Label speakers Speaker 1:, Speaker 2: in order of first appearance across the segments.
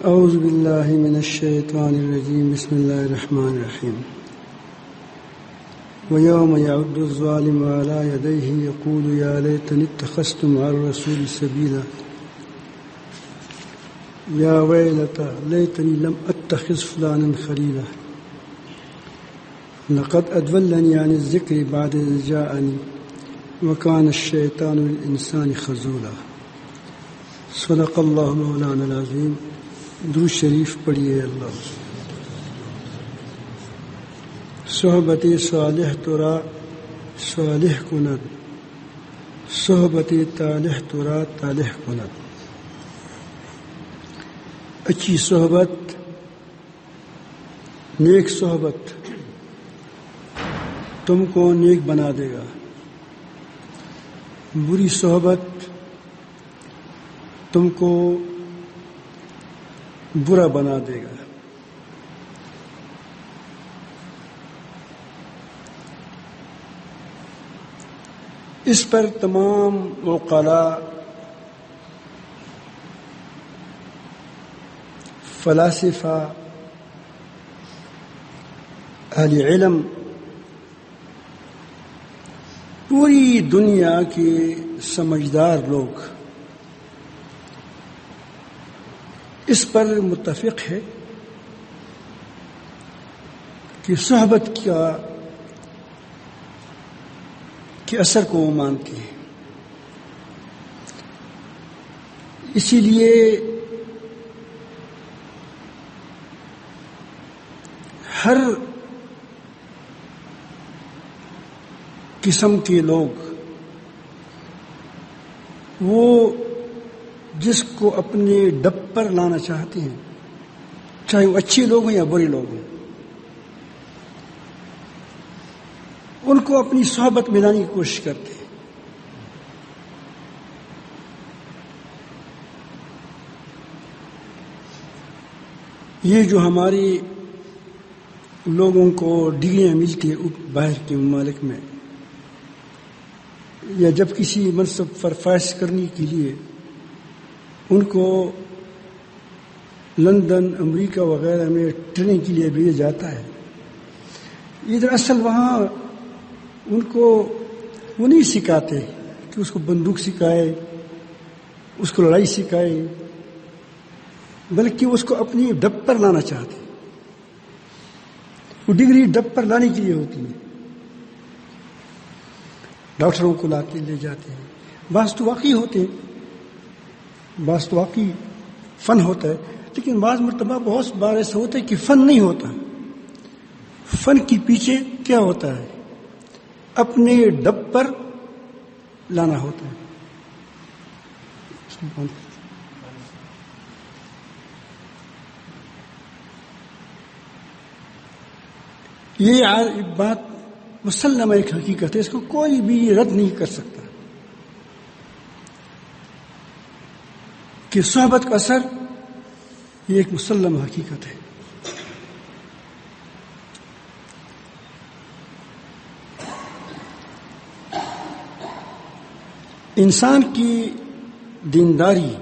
Speaker 1: اعوذ باللہ من الشیطان الرجیم بسم اللہ الرحمن الرحیم ویوم یعد الظالم علی یدیہ یقول یا لیتنی اتخذت مع الرسول سبیلا یا ویلتى لیتنی لم اتخذ فلانا خلیلا لقد اضلنی عن الذکر بعد اذ جاءنی وکان الشیطان للانسان خذولا. صدق اللہ مولانا العظیم. درود شریف پڑھیے. اللہ صحبت صالح ترا صالح کند صحبت طالح ترا طالح کند. اچھی صحبت، نیک صحبت تم کو نیک بنا دے گا، بری صحبت تم کو برا بنا دے گا. اس پر تمام عقلاء، فلاسفہ، اہل علم، پوری دنیا کے سمجھدار لوگ اس پر متفق ہے کہ صحبت کے اثر کو وہ مانتی ہے. اسی لیے ہر قسم کے لوگ وہ جس کو اپنے ڈب پر لانا چاہتے ہیں، چاہے وہ اچھے لوگ ہوں یا برے لوگ ہوں، ان کو اپنی صحبت میں لانے کی کوشش کرتے ہیں. یہ جو ہمارے لوگوں کو ڈگریاں ملتی ہیں باہر کے ممالک میں، یا جب کسی منصب پر فائز کرنے کے لیے ان کو لندن، امریکہ وغیرہ میں ٹریننگ کے لیے بھیجا جاتا ہے، ادھر اصل وہاں ان کو وہ نہیں سکھاتے کہ اس کو بندوق سکھائے، اس کو لڑائی سکھائے، بلکہ اس کو اپنی ڈب پر لانا چاہتے. وہ ڈگری ڈب پر لانے کے لیے ہوتی ہے. ڈاکٹروں کو لاتے لے جاتے ہیں. بعض تو واقعی ہوتے ہیں، بعض تو واقعی فن ہوتا ہے، لیکن بعض مرتبہ بہت بار ایسا ہوتا ہے کہ فن نہیں ہوتا. فن کے پیچھے کیا ہوتا ہے؟ اپنے ڈب پر لانا ہوتا ہے. یہ بات مسلمہ ایک حقیقت ہے، اس کو کوئی بھی رد نہیں کر سکتا کہ صحبت کا اثر یہ ایک مسلمہ حقیقت ہے. انسان کی دینداری،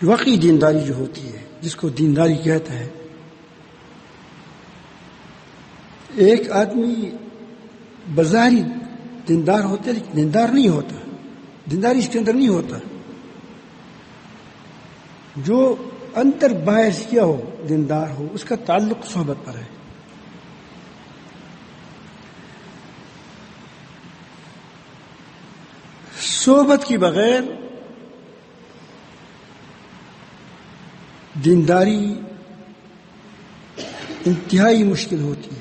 Speaker 1: واقعی دینداری جو ہوتی ہے، جس کو دینداری کہتا ہے، ایک آدمی بظاہری دیندار ہوتا ہے لیکن دیندار نہیں ہوتا. دینداری اس کے اندر نہیں ہوتا. جو اندر باہر کیا ہو دیندار ہو، اس کا تعلق صحبت پر ہے. صحبت کے بغیر دینداری انتہائی مشکل ہوتی ہے.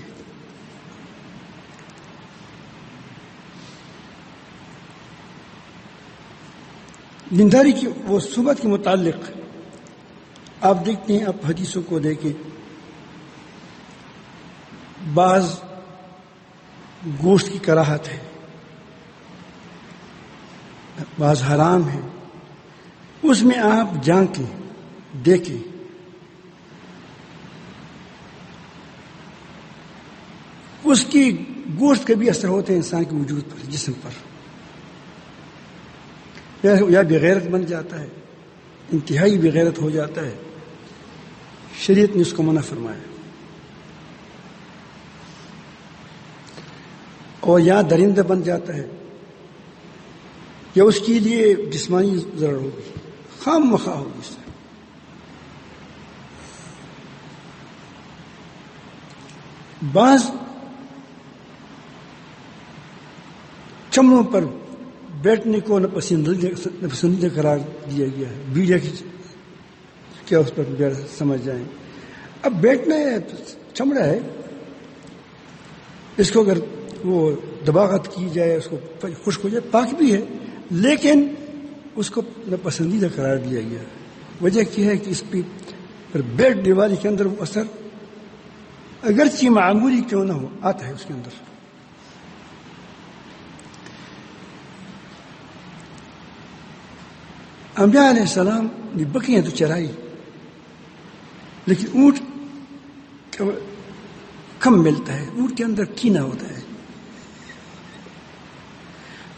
Speaker 1: دینداری کی وہ صحبت کے متعلق آپ دیکھتے ہیں، آپ حدیثوں کو دیکھیں، بعض گوشت کی کراہت ہے، بعض حرام ہے، اس میں آپ جانکیں، دیکھیں. اس کی گوشت کا بھی اثر ہوتا ہے انسان کے وجود پر، جسم پر. یا بغیرت بن جاتا ہے انتہائی بغیرت ہو جاتا ہے، شریعت نے اس کو منع فرمایا. اور یا درندہ بن جاتا ہے یا اس کے لیے جسمانی ضرر ہوگی، خام مخواہ ہوگی اس سے. بعض چمڑوں پر بیٹھنے کو ناپسندیدہ قرار دیا گیا ہے. بیڑیا کی کیا اس پر سمجھ جائیں. اب بیٹھنا ہے چمڑا ہے، اس کو اگر وہ دباغت کی جائے، اس کو خشک ہو جائے، پاک بھی ہے، لیکن اس کو ناپسندیدہ قرار دیا گیا. وجہ کیا ہے کہ اس پر بیٹھنے والے کے اندر وہ اثر اگرچہ معمولی کیوں نہ ہو آتا ہے اس کے اندر. انبیاء علیہ السلام نے بکریاں تو چرائی، لیکن اونٹ کم ملتا ہے، اونٹ کے اندر کینہ ہوتا ہے.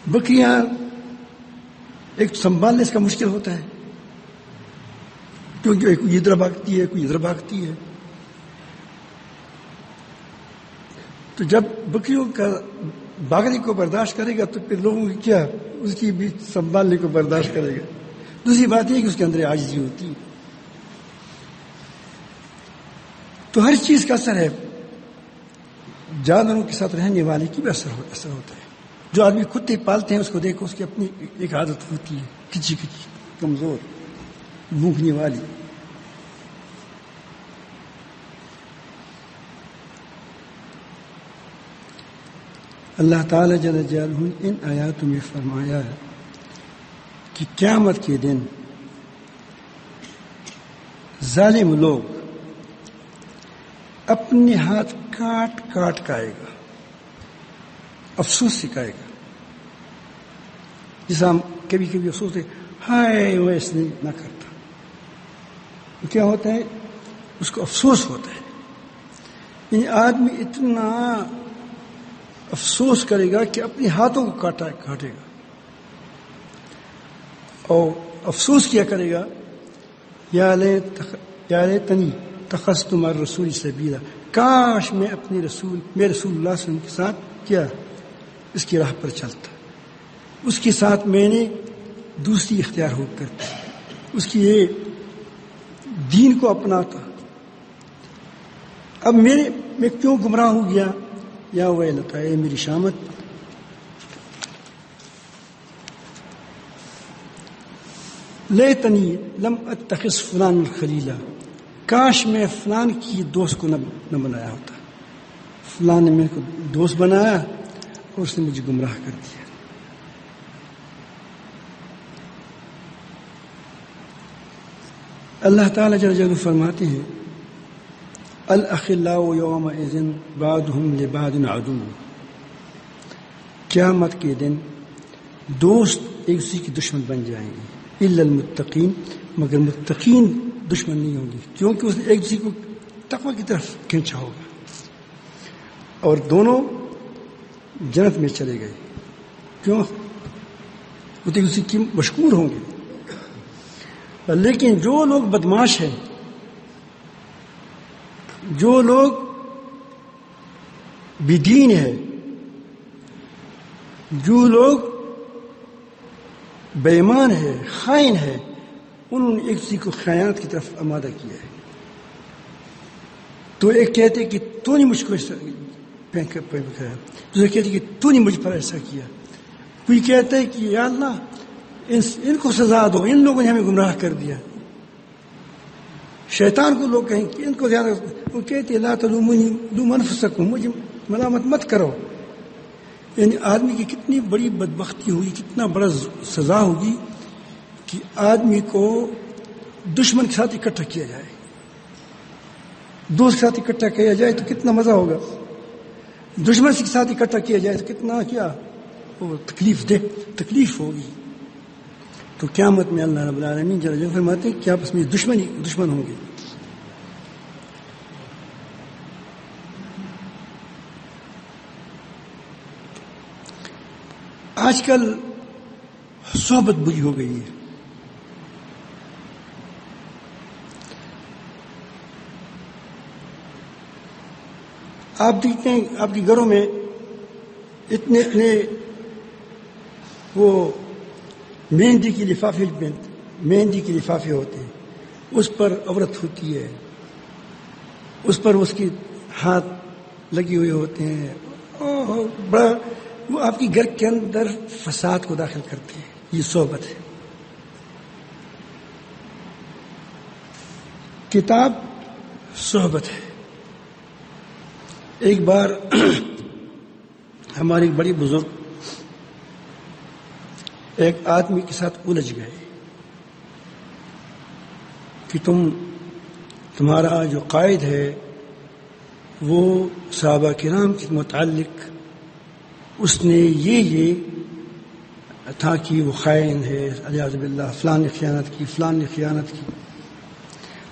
Speaker 1: بکریاں ایک سنبھالنے اس کا مشکل ہوتا ہے، کیونکہ کوئی ادھر بھاگتی ہے، کوئی ادھر بھاگتی ہے. تو جب بکریوں کا بھاگنے کو برداشت کرے گا تو پھر لوگوں کی کیا اس کی بھی سنبھالنے کو برداشت کرے گا. دوسری بات یہ کہ اس کے اندر عاجزی ہوتی ہے. تو ہر چیز کا اثر ہے، جانوروں کے ساتھ رہنے والے کی بھی اثر ہوتا ہے. جو آدمی کتے پالتے ہیں اس کو دیکھو، اس کی اپنی ایک عادت ہوتی ہے، کچی کمزور بھونکنے والی. اللہ تعالیٰ جل جلالہ ان آیاتوں میں فرمایا ہے کہ قیامت کے دن ظالم لوگ اپنے ہاتھ کاٹ کاٹ کھائے گا، افسوس سے کھائے گا. جیسا ہم کبھی کبھی افسوس ہے، ہائے وہ اس نے نہ کرتا، کیا ہوتا ہے اس کو افسوس ہوتا ہے. یعنی آدمی اتنا افسوس کرے گا کہ اپنے ہاتھوں کو کاٹے گا، اور افسوس کیا کرے گا، یا لیتنی اتخذت مع الرسول سبیلا، کاش میں اپنے رسول اللہ صلی اللہ علیہ وسلم کے ساتھ کیا اس کی راہ پر چلتا، اس کے ساتھ میں نے دوسری اختیار ہو کرتی، اس کی یہ دین کو اپناتا. اب میں کیوں گمراہ ہو گیا؟ یا ویلتا، اے میری شامت، لیتنی لم اتخذ فلان خلیلا، کاش میں فلان کی دوست کو نہ بنایا ہوتا. فلان نے میرے کو دوست بنایا اور اس نے مجھے گمراہ کر دیا. اللہ تعالیٰ جل جلالہ فرماتے ہیں الاخلاء یومئذ بعضهم لبعض عدو، قیامت کے دن دوست ایک دوسرے کے دشمن بن جائیں گے، الا المتقین، مگر متقین دشمن نہیں ہوں گے، کیونکہ اس نے ایک دوسرے کو تقوی کی طرف کھینچا ہوگا اور دونوں جنت میں چلے گئے. کیوں؟ وہ تو ایک دوسرے کی مشکور ہوں گے. لیکن جو لوگ بدماش ہیں، جو لوگ بدین ہے، جو لوگ بے ایمان ہے، خائن ہے، انہوں نے ایک دوسرے کو خیانت کی طرف آمادہ کیا ہے. تو ایک کہتے کہ تو نے مجھ کو ایسا پھینکا، دوسرے کہتے کہ تو نے مجھ پر ایسا کیا. کوئی کہتا ہے کہ یا اللہ ان کو سزا دو، ان لوگوں نے ہمیں گمراہ کر دیا. شیطان کو لوگ کہیں کہ ان کو زیادہ، وہ کہتے لا تلومونی لوموا انفسکم، مجھے ملامت مت کرو. یعنی آدمی کی کتنی بڑی بدبختی ہوگی، کتنا بڑا سزا ہوگی کہ آدمی کو دشمن کے ساتھ اکٹھا کیا جائے، دوست کے ساتھ اکٹھا کیا جائے تو کتنا مزہ ہوگا، دشمن کے ساتھ اکٹھا کیا جائے تو کتنا کیا وہ تکلیف ہوگی. تو قیامت میں اللہ رب العالمین جل جلالہ فرماتے ہیں کہ آپس میں دشمن ہوں گے. آج کل صحبت بری ہو گئی ہے. آپ دیکھتے ہیں آپ کے گھروں میں اتنے وہ مہندی کے لفافے ہوتے ہیں، اس پر عورت ہوتی ہے، اس پر اس کے ہاتھ لگے ہوئے ہوتے ہیں، بڑا وہ آپ کے گھر کے اندر فساد کو داخل کرتے ہیں. یہ صحبت ہے. کتاب صحبت ہے. ایک بار ہمارے بڑے بزرگ ایک آدمی کے ساتھ الجھ گئے کہ تمہارا جو قائد ہے وہ صحابہ کرام کے متعلق اس نے یہ تھا کہ وہ خائن ہے، اعوذ باللہ، فلان نے خیانت کی.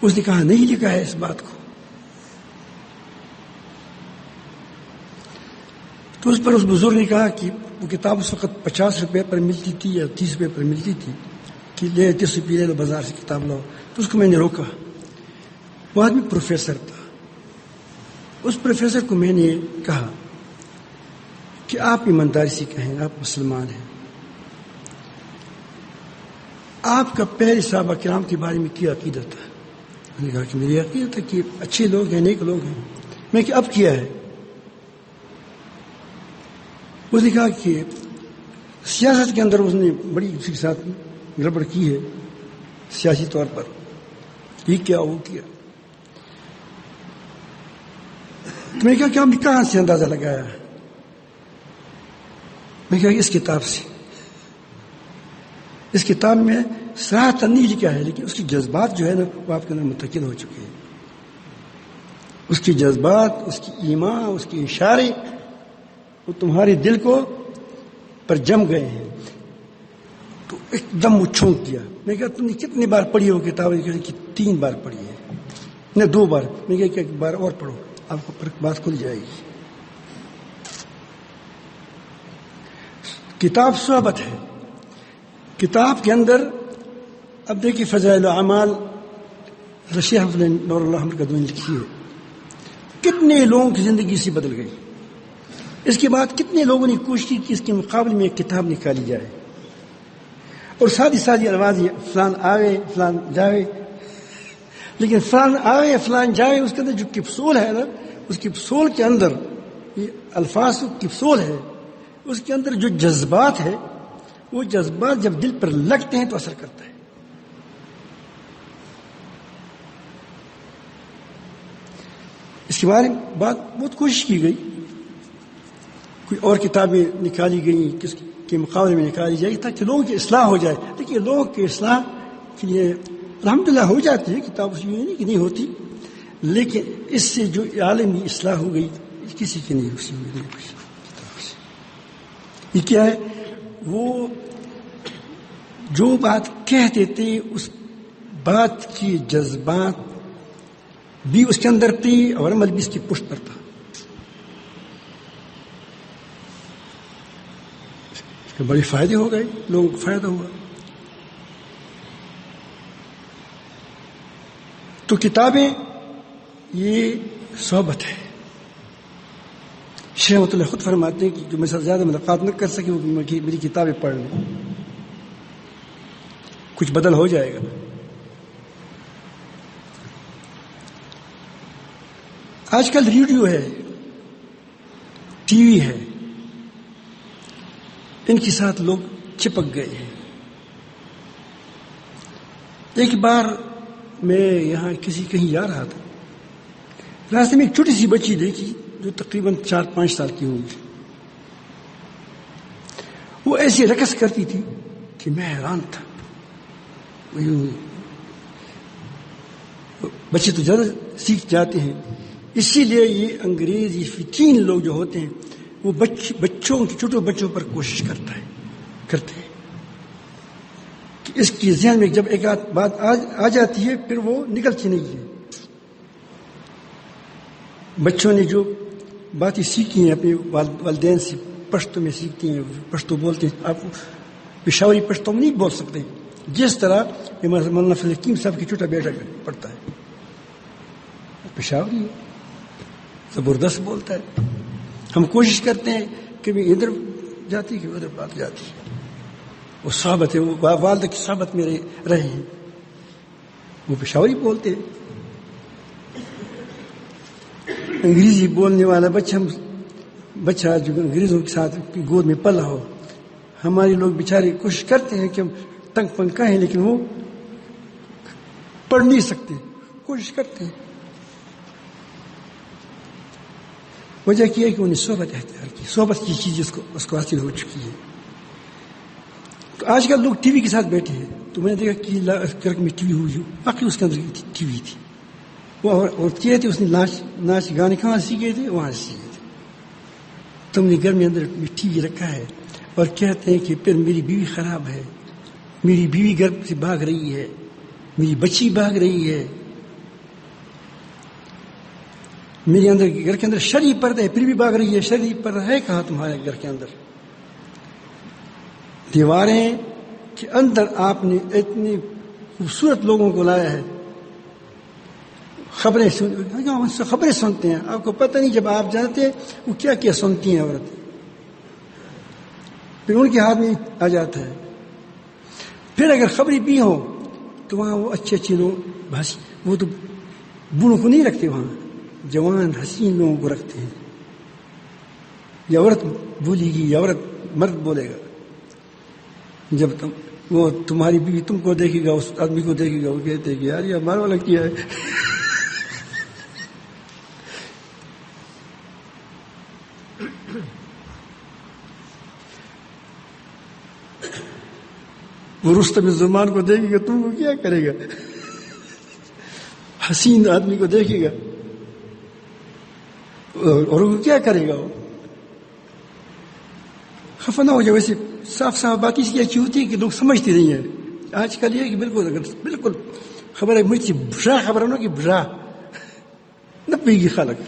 Speaker 1: اس نے کہا نہیں لکھا ہے اس بات کو. تو اس پر اس بزرگ نے کہا کہ وہ کتاب اس وقت 50 روپے پر ملتی تھی یا 30 روپے پر ملتی تھی کہ 30 روپے لے لو، بازار سے کتاب لاؤ. تو اس کو میں نے روکا. وہ آدمی پروفیسر تھا. اس پروفیسر کو میں نے کہا کہ آپ ایمانداری سے کہیں، آپ مسلمان ہیں، آپ کا پہلے صحابہ کرام کے بارے میں کیا عقیدہ تھا؟ میں نے کہا کہ میری عقیدہ تھا کہ اچھے لوگ ہیں، نیک لوگ ہیں. میں کہ اب کیا ہے؟ اس نے کہا کہ سیاست کے اندر اس نے بڑی اسی کے ساتھ گڑبڑ کی ہے سیاسی طور پر، یہ کیا وہ کیا. تو میں نے کہا کہ آپ نے کہاں سے اندازہ لگایا؟ میں نے کہا کہ اس کتاب سے. اس کتاب میں صراحتاً نہیں لکھا ہے، لیکن اس کی جذبات جو ہے نا وہ آپ کے اندر منتقل ہو چکے ہیں. اس کی جذبات، اس کی ایمان، اس کے اشارے وہ تمہارے دل کو پر جم گئے ہیں. تو ایک دم وہ چھونک دیا. میں کہا تم نے کتنی بار پڑھی وہ کتاب؟ کہ 3 بار پڑھی ہے. نہیں 2 بار. میں کہا کہ ایک بار اور پڑھو، آپ کو بات کھل جائے گی. کتاب صحبت ہے. کتاب کے اندر اب دیکھیے فضائل الاعمال رشیہ نور اللہ احمد قدوانی لکھی ہے، کتنے لوگوں کی زندگی سے بدل گئی. اس کے بعد کتنے لوگوں نے کوشش کی کہ اس کے مقابلے میں ایک کتاب نکالی جائے، اور سادی الفاظ فلان آوے فلان جاوے. لیکن فلان آوے فلان جاوے اس کے اندر جو کپسول ہے نا، اس کپسول کے اندر یہ الفاظ کپسول ہے، اس کے اندر جو جذبات ہے وہ جذبات جب دل پر لگتے ہیں تو اثر کرتا ہے. اس کے بارے میں بہت کوشش کی گئی، کوئی اور کتابیں نکالی گئیں کس کے مقابلے میں نکالی جائے تاکہ لوگوں کی اصلاح ہو جائے. لیکن لوگوں کی اصلاح کے لیے الحمدللہ ہو جاتی ہے، کتاب اس نہیں کہ نہیں ہوتی، لیکن اس سے جو عالمی اصلاح ہو گئی کسی کی نہیں ہوئی. یہ کیا ہے؟ وہ جو بات کہتے تھے اس بات کی جذبات بھی اس کے اندر تھی اور عمل بھی اس کی پشت پر تھا. اس کے بڑے فائدے ہو گئے، لوگوں کو فائدہ ہوا. تو کتابیں یہ صحبت ہے. شیخ رحمۃ اللہ خود فرماتے ہیں کہ جو میرے ساتھ زیادہ ملاقات نہ کر سکے وہ میری کتابیں پڑھ لیں، کچھ بدل ہو جائے گا. آج کل ریڈیو ہے، ٹی وی ہے، ان کے ساتھ لوگ چپک گئے ہیں. ایک بار میں یہاں کہیں جا رہا تھا، راستے میں ایک چھوٹی سی بچی دیکھی جو تقریباً 4-5 سال کی ہوگی. وہ ایسی رقص کرتی تھی کہ میں حیران تھا. بچے تو زیادہ سیکھ جاتے ہیں، اسی لیے یہ انگریز یہ فطین لوگ جو ہوتے ہیں وہ بچوں کی چھوٹے بچوں پر کوشش کرتے ہیں کہ اس کی ذہن میں جب ایک بات آ جاتی ہے پھر وہ نکلتی نہیں ہے. بچوں نے جو باتیں سیکھی ہیں اپنے والدین سے، پشتو میں سیکھتی ہیں، پشتو بولتے ہیں. آپ پشاوری پشتو نہیں بول سکتے، جس طرح مولانا فضل حکیم صاحب کی چھوٹا بیٹا پڑھتا ہے پشاوری. زبردست بولتا ہے. ہم کوشش کرتے ہیں کہ بھی ادھر جاتی کہ ادھر بات جاتی. وہ صحابت ہے، وہ والدہ کی صحابت میں رہے ہیں، وہ پشاوری بولتے ہیں. انگریزی بولنے والا بچہ جو انگریزوں کے ساتھ گود میں پلا ہو، ہمارے لوگ بیچارے کوشش کرتے ہیں کہ ہم تنگ پنگ کہیں، لیکن وہ پڑھ نہیں سکتے، کوشش کرتے ہیں. وجہ کیا ہے کہ انہیں صحبت اختیار کی، صحبت کی چیز اس کو حاصل ہو چکی ہے. تو آج کل لوگ ٹی وی کے ساتھ بیٹھے ہیں، تو میں نے دیکھا کہ گھر میں ٹی وی ہوئی، باقی اس کے اندر ٹی وی تھی. وہ عورت کہتے اس نے ناچ گانے کہاں سیکھے تھے، وہاں سے سیکھے تھے. تم نے گھر میں اندر ٹی وی رکھا ہے اور کہتے ہیں کہ پھر میری بیوی خراب ہے، میری بیوی گھر سے بھاگ رہی ہے، میری بچی بھاگ رہی ہے، میرے اندر گھر کے اندر شرعی پردہ ہے پھر بھی بھاگ رہی ہے. شرعی پردہ ہے کہاں تمہارے گھر کے اندر؟ دیواریں کے اندر آپ نے اتنے خوبصورت لوگوں کو لایا ہے، خبریں سنتے ہیں. آپ کو پتہ نہیں جب آپ جاتے ہیں وہ کیا کیا سنتی ہیں عورتیں، پھر ان کے ہاتھ میں آ جاتا ہے. پھر اگر خبریں بھی ہو تو وہاں وہ اچھے لوگ وہ تو بوڑھوں کو نہیں رکھتے، وہاں جوان حسین لوگوں کو رکھتے ہیں. یا عورت بولے گی یا عورت مرد بولے گا. جب وہ تمہاری بیوی تم کو دیکھے گا، اس آدمی کو دیکھے گا، وہ کہتے ہیں کہ یار یہ ہمارا والا کیا ہے. وہ رستم زمان کو دیکھے گا، تم کو کیا کرے گا؟ حسین آدمی کو دیکھے گا اور وہ کیا کرے گا؟ وہ خفا نہ ہو جائے. ویسے صاف بات اس لیے اچھی ہوتی ہے کہ لوگ سمجھتے نہیں ہیں. آج کل یہ ہے کہ بالکل خبر ہے مجھ سے بھرا خبر ہے کہ بھرا نہ پی گی خالق.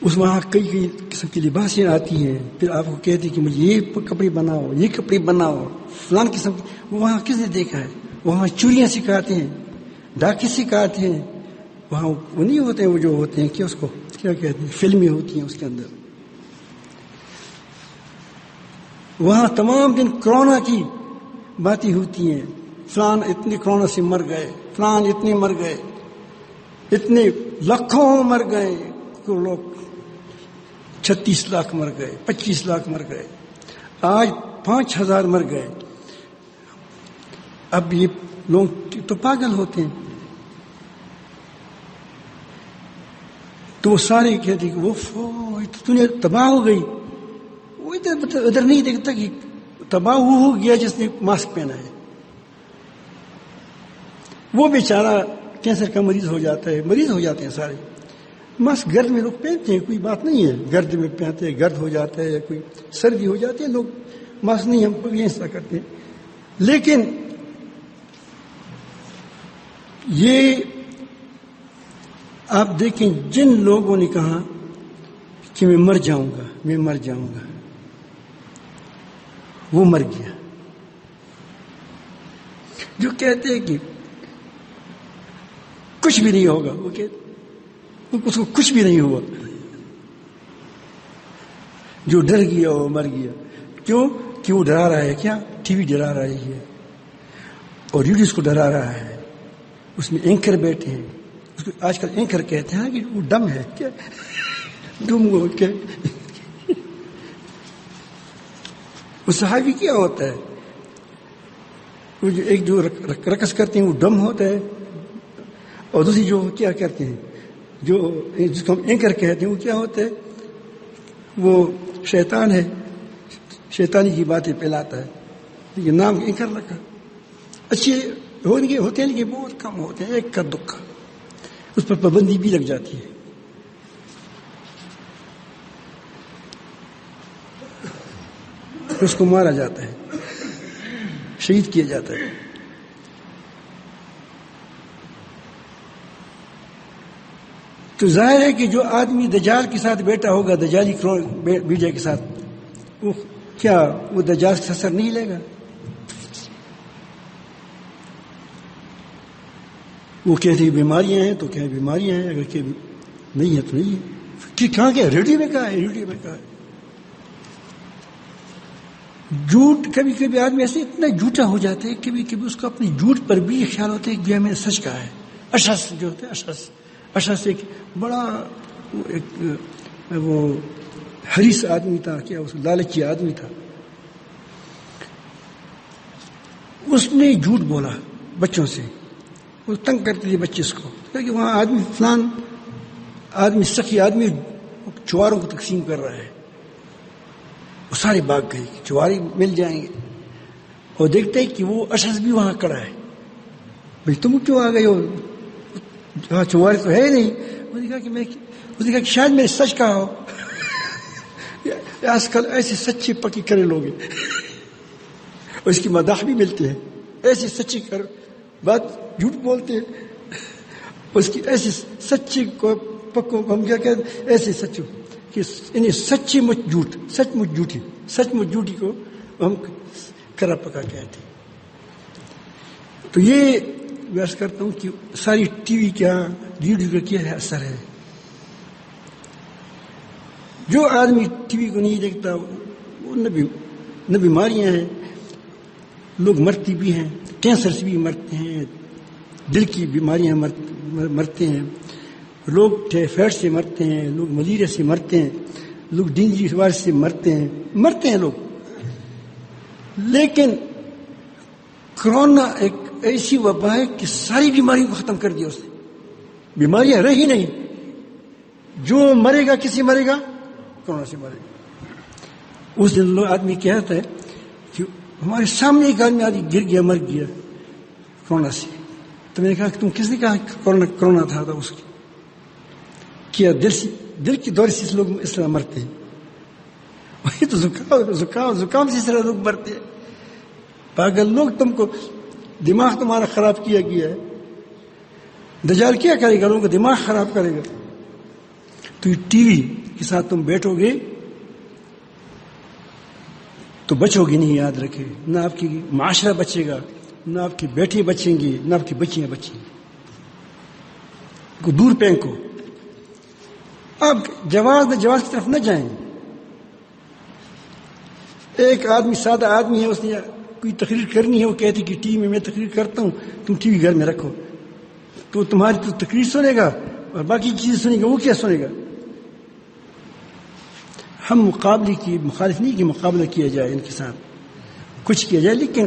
Speaker 1: اس وہاں کئی قسم کی لباسیں آتی ہیں، پھر آپ کو کہتے ہیں کہ مجھے یہ کپڑے بناؤ، یہ کپڑے بناؤ، فلان قسم کی. وہاں کس نے دیکھا ہے؟ وہاں چوریاں سکھاتے ہیں، ڈاکے سکھاتے ہیں. وہاں وہ نہیں ہوتے ہیں، وہ جو ہوتے ہیں کہ اس کو کیا کہتے ہیں، فلمیں ہوتی ہیں اس کے اندر. وہاں تمام دن کرونا کی باتیں ہوتی ہیں. فلان اتنے کرونا سے مر گئے، فلان اتنے مر گئے، اتنے لاکھوں مر گئے. لوگ 36 لاکھ مر گئے، 25 لاکھ مر گئے، آج 5000 مر گئے. اب یہ لوگ تو پاگل ہوتے ہیں. تو وہ سارے کہتے کہ وہ دنیا تباہ ہو گئی. وہ ادھر نہیں دیکھتا کہ تباہ وہ ہو گیا جس نے ماسک پہنا ہے. وہ بیچارہ کینسر کا مریض ہو جاتا ہے، مریض ہو جاتے ہیں سارے. ماسک گرد میں لوگ پہنتے ہیں، کوئی بات نہیں ہے، گرد میں پہنتے ہیں، گرد ہو جاتا ہے یا کوئی سردی ہو جاتی ہے، لوگ ماسک نہیں ہم یہ ایسا کرتے ہیں. لیکن یہ آپ دیکھیں جن لوگوں نے کہا کہ میں مر جاؤں گا وہ مر گیا. جو کہتے ہیں کہ کچھ بھی نہیں ہوگا، وہ کہتے اس کو کچھ بھی نہیں ہوا. جو ڈر گیا وہ مر گیا. کیوں؟ کہ وہ ڈرا رہا ہے. کیا؟ ٹی وی ڈرا رہی ہے اور ریڈیو اس کو ڈرا رہا ہے. اس میں اینکر بیٹھے ہیں، اس کو آج کل اینکر کہتے ہیں کہ وہ ڈم ہے. کیا ڈم ہو کیا؟ وہ صحابی کیا ہوتا ہے؟ وہ جو ایک جو رقص کرتے ہیں وہ ڈم ہوتا ہے، اور دوسری جو کیا کرتے ہیں جو جس کو ہم اینکر کہتے ہیں وہ کیا ہوتا ہے؟ وہ شیطان ہے، شیطانی کی باتیں پھیلاتا ہے. لیکن نام اینکر رکھا. اچھے ہوتے ہیں لیکن بہت کم ہوتے ہیں، ایک کا دکھ. اس پر پابندی بھی لگ جاتی ہے. اس کو مارا جاتا ہے، شہید کیا جاتا ہے. تو ظاہر ہے کہ جو آدمی دجال کے ساتھ بیٹھا ہوگا، دجالی میڈیا کے ساتھ، وہ دجال سے اثر نہیں لے گا. وہ کہتے ہیں بیماریاں ہیں تو کہیں بیماریاں ہیں، اگر کہ نہیں ہے تو نہیں ہے، کہ کہاں کیا ریڈیو میں کہا ہے، ریڈیو میں کہا ہے۔ جھوٹ، کبھی کبھی آدمی ایسے اتنا جھوٹا ہو جاتا ہے، کبھی کبھی اس کو اپنی جھوٹ پر بھی یہ خیال ہوتا ہے کہ میں نے سچ کہا ہے۔ اشعث جو ہوتا ہے، اشعث ایک بڑا وہ حریص آدمی تھا، کیا اس لالچی آدمی تھا، اس نے جھوٹ بولا بچوں سے، وہ تنگ کرتے تھے بچے اس کو، کہ وہاں آدمی فلان آدمی سخی آدمی چواروں کو تقسیم کر رہا ہے، وہ سارے بھاگ گئے، چواری مل جائیں گے، اور دیکھتے ہیں کہ وہ اشعث بھی وہاں کھڑا ہے، بھائی تم کیوں آ گئے ہو، وہاں چواری تو ہے نہیں۔ اس نے کہا کہ شاید میں نے سچ کہا ہو۔ آج کل ایسے سچے پکی کرے لوگ ہیں، اور اس کی مداح بھی ملتے ہیں، ایسے سچے کر بات جھوٹ بولتے ہیں، اس کی ایسے سچے کو پکوں کو ہم کیا کہتے ہیں، ایسے سچوں کہ انہیں سچی مچ جھوٹ، سچ مچ جھوٹی، سچ مچ جھوٹی کو ہم کرا پکا کہتے ہیں۔ تو یہ میں عرض کرتا ہوں کہ ساری ٹی وی کیا، ریڈیو کا کیا ہے اثر ہے۔ جو آدمی ٹی وی کو نہیں دیکھتا وہ نہ بیماریاں ہیں، لوگ مرتے بھی ہیں، کینسر سے بھی مرتے ہیں، دل کی بیماریاں مرتے ہیں، لوگ ٹائیفائڈ سے مرتے ہیں، لوگ ملیریا سے مرتے ہیں، لوگ ڈینگی وائرس سے مرتے ہیں لوگ۔ لیکن کرونا ایک ایسی وبا ہے کہ ساری بیماریوں کو ختم کر دیا اس نے، بیماریاں رہی نہیں۔ جو مرے گا، کسی مرے گا، کرونا سے مرے گا۔ اس دن لوگ آدمی کہتا ہے کہ ہمارے سامنے ایک آدمی گر گیا، مر گیا کرونا سے، تو میں نے کہا کہ تم کس نے کہا کرونا تھا اس کی؟ کیا دل کی دورے سے لوگ اس طرح مرتے ہیں، وہی تو زکام سے اس طرح لوگ مرتے ہیں۔ پاگل لوگ، تم کو دماغ تمہارا خراب کیا گیا ہے۔ دجال کیا کرے گا؟ لوگوں کا دماغ خراب کرے گا۔ تو یہ ٹی وی کے ساتھ تم بیٹھو گے تو بچو گے نہیں، یاد رکھے، نہ آپ کی معاشرہ بچے گا، نہ آپ کے بیٹے بچیں گے، نہ آپ کی بچیاں بچیں گی۔ کو دور پھینکو، اب جواز کی طرف نہ جائیں۔ ایک آدمی، سادہ آدمی ہے، اس نے کوئی تقریر کرنی ہے، وہ کہتی کہ ٹی وی میں تقریر کرتا ہوں، تم ٹی وی گھر میں رکھو، تو تمہاری تو تقریر سنے گا اور باقی چیزیں سنے گا، وہ کیا سنے گا؟ ہم مقابلے کی مخالف نہیں کہ مقابلہ کیا جائے، ان کے ساتھ کچھ کیا جائے، لیکن